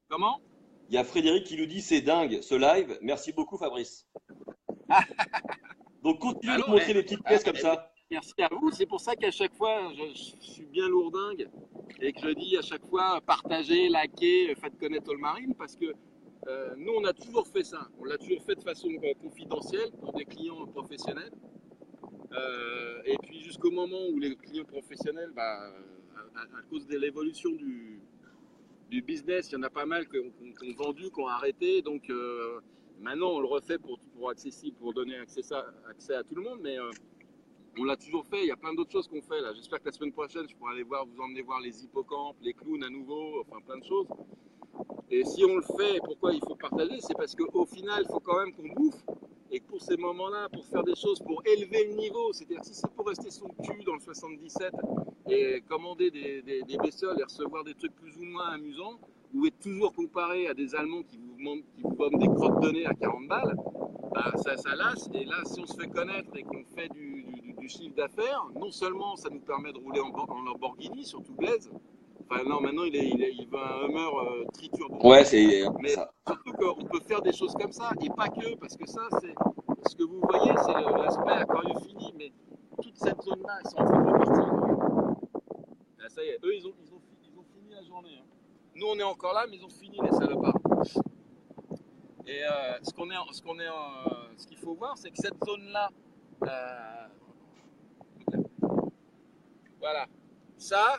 S1: Comment?
S2: Il y a Frédéric qui nous dit c'est dingue ce live. Merci beaucoup Fabrice. Donc continue de montrer les petites pièces comme ça.
S1: Merci à vous. C'est pour ça qu'à chaque fois, je suis bien lourdingue et que je dis à chaque fois partagez, likez, faites connaître All Marine parce que nous, on a toujours fait ça. On l'a toujours fait de façon confidentielle pour des clients professionnels. Et puis jusqu'au moment où les clients professionnels, à cause de l'évolution du business, il y en a pas mal qui ont vendu, qui ont arrêté. Donc maintenant, on le refait pour donner accès à tout le monde. Mais on l'a toujours fait. Il y a plein d'autres choses qu'on fait là. J'espère que la semaine prochaine, je pourrai vous emmener voir les hippocampes, les clowns à nouveau, enfin plein de choses. Et si on le fait, pourquoi il faut partager? C'est parce qu'au final, il faut quand même qu'on bouffe. Et que pour ces moments-là, pour faire des choses, pour élever le niveau, c'est-à-dire si c'est pour rester son cul dans le 77 et commander des bestioles et recevoir des trucs plus ou moins amusants, ou être toujours comparé à des Allemands qui vous vendent des crottes de nez à 40 balles, ça lasse. Et là, si on se fait connaître et qu'on fait du chiffre d'affaires, non seulement ça nous permet de rouler en Lamborghini, surtout Blaise. Enfin, non, maintenant il veut un Hummer triture.
S2: Ouais, c'est
S1: mais
S2: ça.
S1: Surtout qu'on peut faire des choses comme ça, et pas que, parce que ça, c'est ce que vous voyez, c'est l'aspect aquariophilie, mais toute cette zone-là, ils sont en train de repartir. Là, ça y est, eux, ils ont fini la journée. Hein. Nous, on est encore là, mais ils ont fini les salopards. Et ce qu'il faut voir, c'est que cette zone-là, voilà, ça,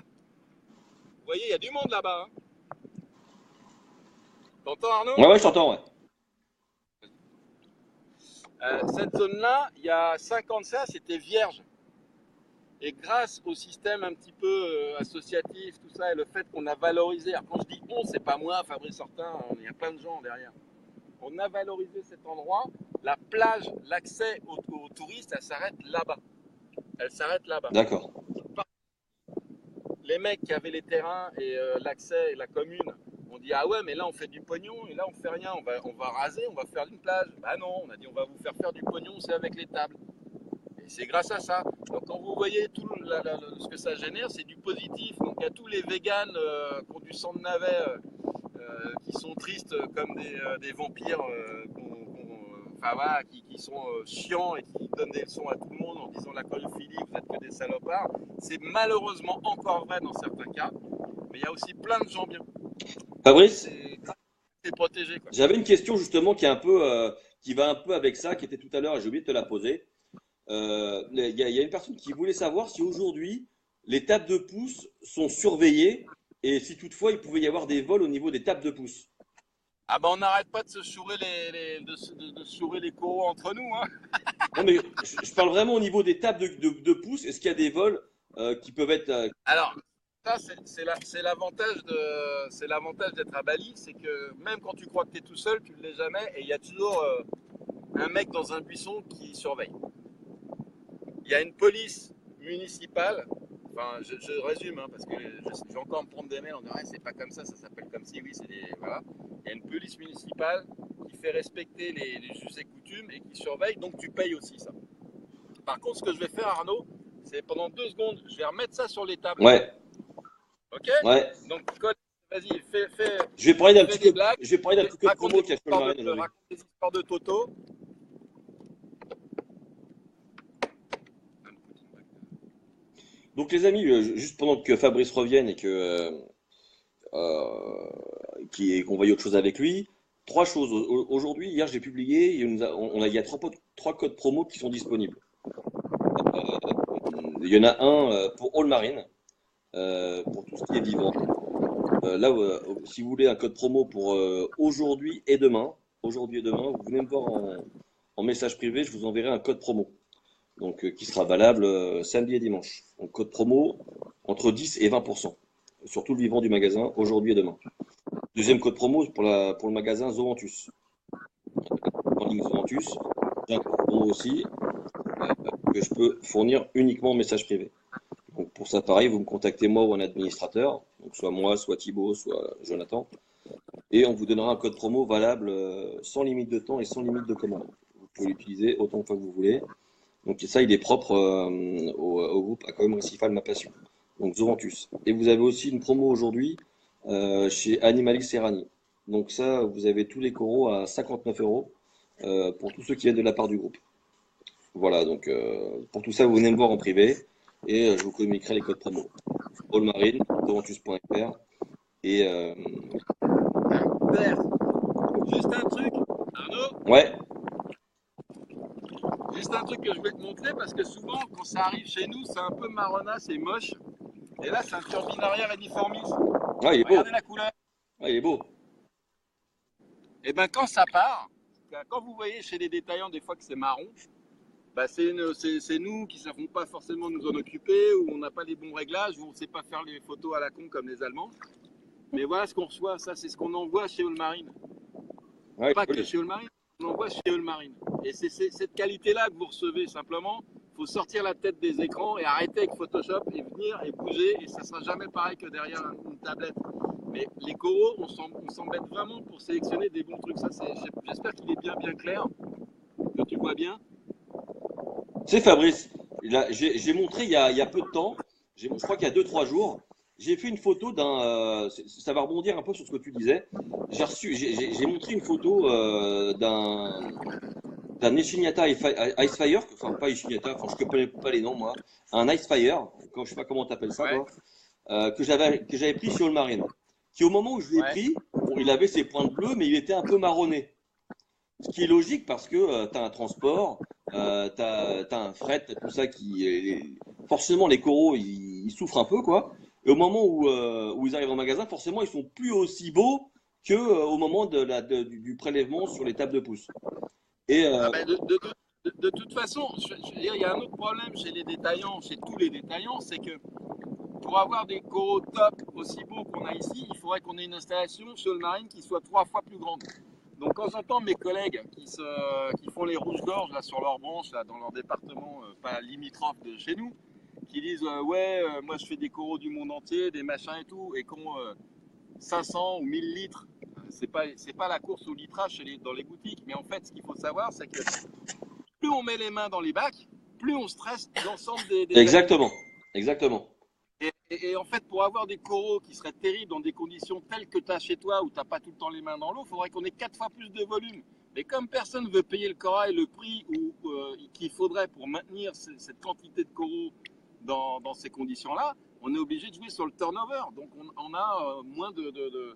S1: vous voyez, il y a du monde là-bas. Hein. T'entends Arnaud?
S2: Ouais, je t'entends, ouais.
S1: Cette zone-là, il y a 5 ans de ça, c'était vierge. Et grâce au système un petit peu associatif, tout ça, et le fait qu'on a valorisé, alors quand je dis on, c'est pas moi, Fabrice Hortin, il y a plein de gens derrière. On a valorisé cet endroit, la plage, l'accès aux touristes, elle s'arrête là-bas. Elle s'arrête là-bas.
S2: D'accord.
S1: Les mecs qui avaient les terrains et l'accès et la commune, on dit ah ouais mais là on fait du pognon et là on fait rien, on va raser, on va faire une plage. Bah non, on a dit on va vous faire du pognon, c'est avec les tables. Et c'est grâce à ça. Donc quand vous voyez tout ce que ça génère, c'est du positif. Donc il y a tous les véganes qui ont du sang de navet qui sont tristes comme des vampires, enfin voilà, qui sont chiants et qui donnent des leçons à tout le monde en disant la chlorophilie, vous êtes que des salopards. C'est malheureusement encore vrai dans certains cas, mais il y a aussi plein de gens bien.
S2: Fabrice,
S1: C'est protégé, quoi.
S2: j'avais une question justement qui est un peu, qui va un peu avec ça, qui était tout à l'heure et j'ai oublié de te la poser. Il y a une personne qui voulait savoir si aujourd'hui les tables de pouce sont surveillées et si toutefois il pouvait y avoir des vols au niveau des tables de pouce.
S1: Ah ben on n'arrête pas de se chourer de chourer les coraux entre nous, hein.
S2: Non mais je parle vraiment au niveau des tables de pouce. Est-ce qu'il y a des vols qui peuvent être
S1: Alors, ça, c'est l'avantage d'être à Bali, c'est que même quand tu crois que tu es tout seul, tu ne l'es jamais, et il y a toujours un mec dans un buisson qui surveille. Il y a une police municipale, enfin, je résume, hein, parce que je vais encore me prendre des mails, on dirait, c'est pas comme ça s'appelle comme si, oui, c'est des. Voilà. Il y a une police municipale qui fait respecter les us et coutumes et qui surveille, donc tu payes aussi ça. Par contre, ce que je vais faire, Arnaud, c'est pendant 2 secondes, je vais remettre ça sur les tables.
S2: Ouais,
S1: Ok?
S2: ouais.
S1: Donc, vas-y,
S2: Je vais parler d'un
S1: fais
S2: petit
S1: des
S2: code,
S1: blagues,
S2: je vais parler d'un petit code
S1: raconte
S2: promo
S1: des
S2: qui a
S1: histoires
S2: Marine aujourd'hui.
S1: raconte des histoires de Toto.
S2: Donc les amis, juste pendant que Fabrice revienne et que qu'on voyait autre chose avec lui, trois choses. Aujourd'hui, hier j'ai publié, il y a trois codes promo qui sont disponibles. Il y en a un pour All Marine, pour tout ce qui est vivant. Là, si vous voulez un code promo pour aujourd'hui et demain, vous venez me voir en message privé, je vous enverrai un code promo. Donc, qui sera valable samedi et dimanche. Donc, code promo entre 10 et 20% sur tout le vivant du magasin aujourd'hui et demain. Deuxième code promo pour le magasin Zoantus. En ligne Zoantus, j'ai un code promo aussi que je peux fournir uniquement en message privé. Donc, pour ça, pareil, vous me contactez moi ou un administrateur, donc soit moi, soit Thibaut, soit Jonathan, et on vous donnera un code promo valable sans limite de temps et sans limite de commande. Vous pouvez l'utiliser autant de fois que vous voulez. Donc ça, il est propre au groupe Aquarium Récifal Ma Passion. Donc Zoanthus. Et vous avez aussi une promo aujourd'hui chez Animalix Serrani. Donc ça, vous avez tous les coraux à 59 € pour tous ceux qui viennent de la part du groupe. Voilà, donc pour tout ça, vous venez me voir en privé et je vous communiquerai les codes promo. Allmarine, zoanthus.fr et
S1: Super. Juste un truc, Arnaud,
S2: ouais,
S1: juste un truc que je vais te montrer parce que souvent, quand ça arrive chez nous, c'est un peu marronasse et moche. Et là, c'est un turbinarium uniformis.
S2: ouais, il est beau.
S1: Regardez la couleur.
S2: Ouais, il est beau.
S1: Et bien, quand ça part, quand vous voyez chez les détaillants des fois que c'est marron, bah c'est nous qui ne savons pas forcément nous en occuper, ou on n'a pas les bons réglages, ou on ne sait pas faire les photos à la con comme les Allemands. Mais voilà ce qu'on reçoit, ça c'est ce qu'on envoie chez Allmarine.
S2: Ouais,
S1: Pas
S2: il est
S1: que
S2: joli.
S1: chez Allmarine, on envoie chez Allmarine. Et c'est cette qualité-là que vous recevez simplement. Il faut sortir la tête des écrans et arrêter avec Photoshop et venir et bouger, et ça ne sera jamais pareil que derrière une tablette. Mais les coraux, on s'embête vraiment pour sélectionner des bons trucs. Ça, j'espère qu'il est bien clair, que tu vois bien.
S2: C'est Fabrice. J'ai montré il y a peu de temps, je crois qu'il y a 2 3 jours, j'ai fait une photo ça va rebondir un peu sur ce que tu disais. J'ai montré une photo d'un Echiniata Icefire, enfin pas Echiniata, enfin je ne connais pas les noms moi, un Icefire, je sais pas comment tu appelles ça
S1: Ouais,
S2: toi, que j'avais pris sur le Marine, qui au moment où je l'ai
S1: ouais.
S2: pris, bon, il avait ses pointes bleues, mais il était un peu marronné. Ce qui est logique parce que tu as un transport, tu as un fret, tout ça forcément, les coraux, ils souffrent un peu, quoi. Et au moment où ils arrivent au magasin, forcément, ils sont plus aussi beaux que au moment du prélèvement sur les tables de pouce. Et
S1: Ah ben de toute façon, il y a un autre problème chez les détaillants, chez tous les détaillants, c'est que pour avoir des coraux top aussi beaux qu'on a ici, il faudrait qu'on ait une installation sur le marine qui soit 3 fois plus grande. Donc quand j'entends mes collègues qui font les rouges-gorges là sur leurs branches, là, dans leur département, pas limitrophe de chez nous, qui disent ouais, moi je fais des coraux du monde entier, des machins et tout, et qui ont 500 ou 1000 litres, c'est pas la course au litrage dans les boutiques, mais en fait ce qu'il faut savoir, c'est que plus on met les mains dans les bacs, plus on stresse l'ensemble des animaux.
S2: exactement, exactement.
S1: Et en fait, pour avoir des coraux qui seraient terribles dans des conditions telles que tu as chez toi, où tu n'as pas tout le temps les mains dans l'eau, il faudrait qu'on ait 4 fois plus de volume. Mais comme personne ne veut payer le corail le prix qu'il faudrait pour maintenir cette quantité de coraux dans ces conditions-là, on est obligé de jouer sur le turnover. Donc on a moins de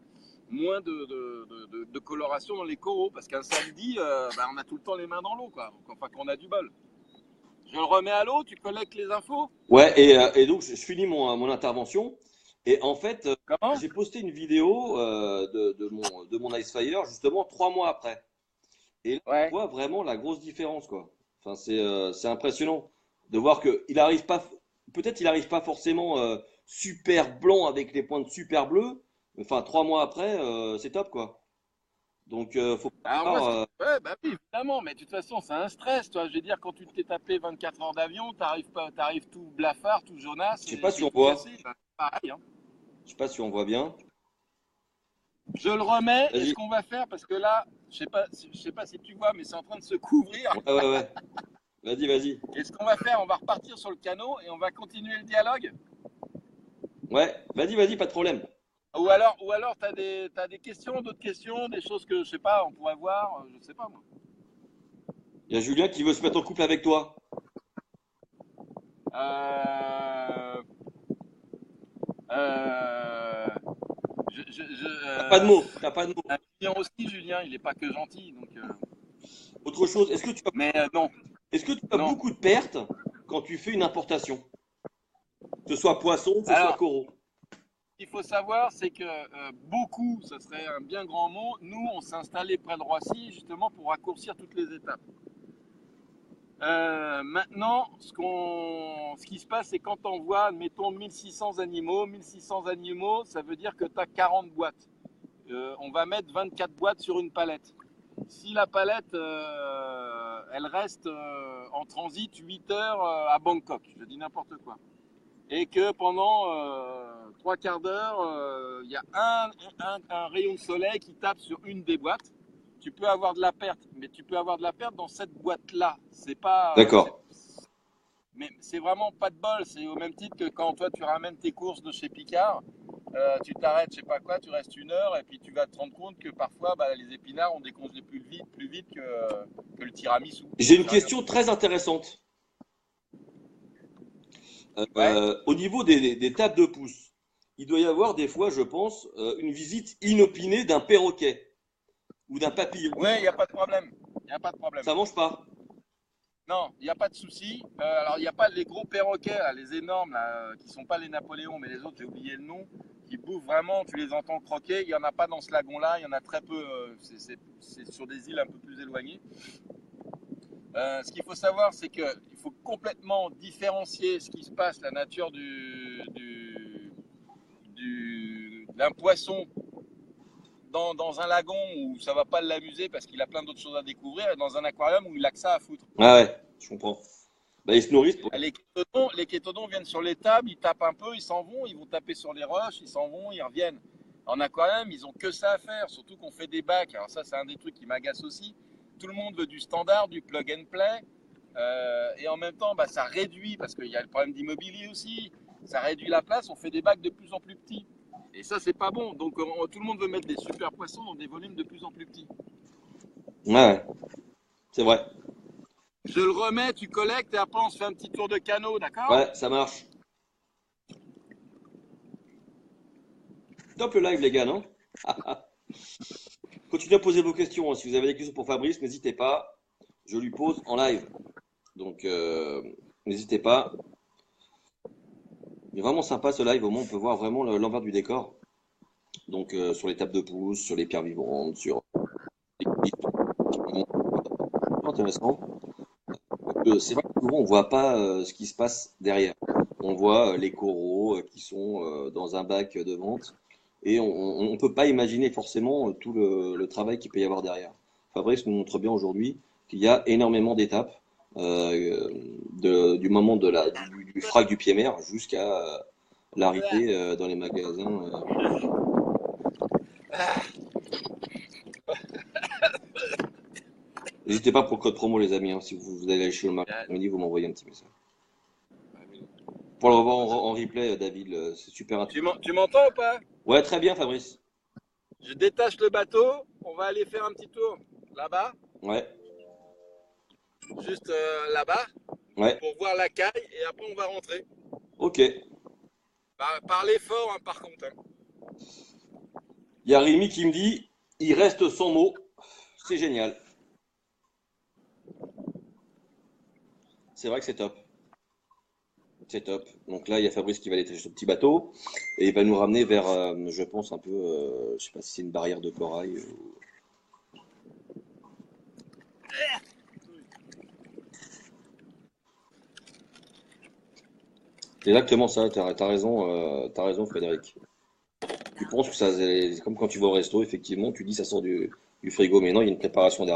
S1: coloration dans les coraux. Parce qu'un samedi, on a tout le temps les mains dans l'eau, quoi. Donc, enfin, qu'on a du bol. Je le remets à l'eau, tu collectes les infos?
S2: Ouais, et donc je finis mon intervention. Et en fait,
S1: Comment?
S2: j'ai posté une vidéo de mon Icefire justement 3 mois après. Et là, on
S1: Ouais.
S2: voit vraiment la grosse différence, quoi. Enfin, c'est impressionnant de voir que il arrive pas, peut-être il arrive pas forcément super blanc avec les pointes super bleues. Mais enfin, 3 mois après, c'est top, quoi. Donc, faut pas
S1: Alors moi,
S2: avoir,
S1: ouais, bah oui, évidemment, mais de toute façon, c'est un stress, toi. Je veux dire, quand tu t'es tapé 24 heures d'avion, t'arrives tout blafard, tout jaunasse
S2: je sais pas si
S1: et
S2: on
S1: tout
S2: voit,
S1: cassé. Bah, pareil, hein.
S2: je sais pas si on voit bien.
S1: Je le remets et ce
S2: Vas-y.
S1: qu'on va faire, parce que là, je sais pas si tu vois, mais c'est en train de se couvrir.
S2: Ouais, ouais, ouais. Vas-y, vas-y.
S1: Et ce qu'on va faire, on va repartir sur le canot et on va continuer le dialogue.
S2: Ouais, vas-y, pas de problème.
S1: Ou alors t'as des questions, d'autres questions, des choses que, je sais pas, on pourrait voir, je sais pas moi.
S2: Il y a Julien qui veut se mettre en couple avec toi.
S1: Euh, euh,
S2: T'as pas de mots, t'as pas de mots.
S1: Julien aussi, Julien, il est pas que gentil, donc.
S2: Autre chose,
S1: Mais non,
S2: est-ce que tu as
S1: non.
S2: beaucoup de pertes quand tu fais une importation? Que ce soit poisson, que ce soit
S1: Alors,
S2: coraux.
S1: ce qu'il faut savoir, c'est que beaucoup, ça serait un bien grand mot. Nous, on s'est installé près de Roissy justement pour raccourcir toutes les étapes. Maintenant, ce qui se passe, c'est quand on voit, mettons, 1600 animaux, ça veut dire que tu as 40 boîtes. On va mettre 24 boîtes sur une palette. Si la palette, elle reste en transit 8 heures à Bangkok, je dis n'importe quoi, et que pendant 3 quarts d'heure, il y a un rayon de soleil qui tape sur une des boîtes, tu peux avoir de la perte, mais tu peux avoir de la perte dans cette boîte-là. C'est pas,
S2: D'accord.
S1: mais c'est vraiment pas de bol. C'est au même titre que quand toi tu ramènes tes courses de chez Picard, tu t'arrêtes, je sais pas quoi, tu restes 1 heure et puis tu vas te rendre compte que parfois les épinards ont décongelé plus vite que le tiramisu.
S2: J'ai une
S1: C'est rien.
S2: question très intéressante.
S1: Ouais.
S2: Au niveau des tables de pouce, il doit y avoir des fois, je pense, une visite inopinée d'un perroquet ou d'un papillon.
S1: Ouais, il n'y a pas de problème. Il n'y a pas de problème.
S2: Ça mange pas.
S1: Non, il n'y a pas de souci. Alors, il n'y a pas les gros perroquets, là, les énormes, là, qui ne sont pas les Napoléons, mais les autres, j'ai oublié le nom, qui bouffent vraiment, tu les entends croquer. Il n'y en a pas dans ce lagon-là, il y en a très peu. C'est sur des îles un peu plus éloignées. Ce qu'il faut savoir, c'est qu'il faut complètement différencier ce qui se passe, la nature d'un poisson dans un lagon où ça ne va pas l'amuser parce qu'il a plein d'autres choses à découvrir, et dans un aquarium où il a que ça à foutre.
S2: Ah ouais, je comprends. Bah, ils se nourrissent pour...
S1: Les kétodons viennent sur les tables, ils tapent un peu, ils s'en vont, ils vont taper sur les roches, ils s'en vont, ils reviennent. En aquarium, ils ont que ça à faire, surtout qu'on fait des bacs. Alors ça, c'est un des trucs qui m'agace aussi. Tout le monde veut du standard, du plug and play. Et en même temps, ça réduit, parce qu'il y a le problème d'immobilier aussi, ça réduit la place, on fait des bacs de plus en plus petits. Et ça, c'est pas bon. Donc tout le monde veut mettre des super poissons dans des volumes de plus en plus petits.
S2: Ouais, ouais, c'est vrai.
S1: Je le remets, tu collectes et après on se fait un petit tour de canot, d'accord?
S2: Ouais, ça marche. Top le live, les gars, non? Continuez à poser vos questions, hein. Si vous avez des questions pour Fabrice, n'hésitez pas. Je lui pose en live. Donc, n'hésitez pas. Il est vraiment sympa ce live. Au moins, on peut voir vraiment l'envers du décor. Donc, sur les tables de pouce, sur les pierres vivantes, sur les intéressant. C'est vrai que souvent, on voit pas ce qui se passe derrière. On voit les coraux qui sont dans un bac de vente et on ne peut pas imaginer forcément tout le travail qu'il peut y avoir derrière. Fabrice nous montre bien aujourd'hui qu'il y a énormément d'étapes du moment du frac du pied mer jusqu'à l'arrivée dans les magasins. N'hésitez pas pour le code promo, les amis, hein, si vous allez chez le magasin, vous m'envoyez un petit message. Pour le revoir en replay, David, c'est super intéressant.
S1: Tu m'entends ou pas?
S2: Ouais, très bien, Fabrice.
S1: Je détache le bateau, on va aller faire un petit tour là-bas,
S2: Ouais,
S1: juste là-bas,
S2: ouais,
S1: pour voir la caille et après on va rentrer.
S2: ok.
S1: Parlez fort par contre. Hein.
S2: Il y a Rémi qui me dit, il reste sans mots. C'est génial. C'est vrai que c'est top. C'est top. Donc là, il y a Fabrice qui va aller tâcher ce petit bateau et il va nous ramener vers, je pense, un peu, je sais pas si c'est une barrière de corail. C'est exactement ça, t'as raison Frédéric. Tu penses que ça, c'est comme quand tu vas au resto, effectivement, tu dis ça sort du frigo, mais non, il y a une préparation derrière.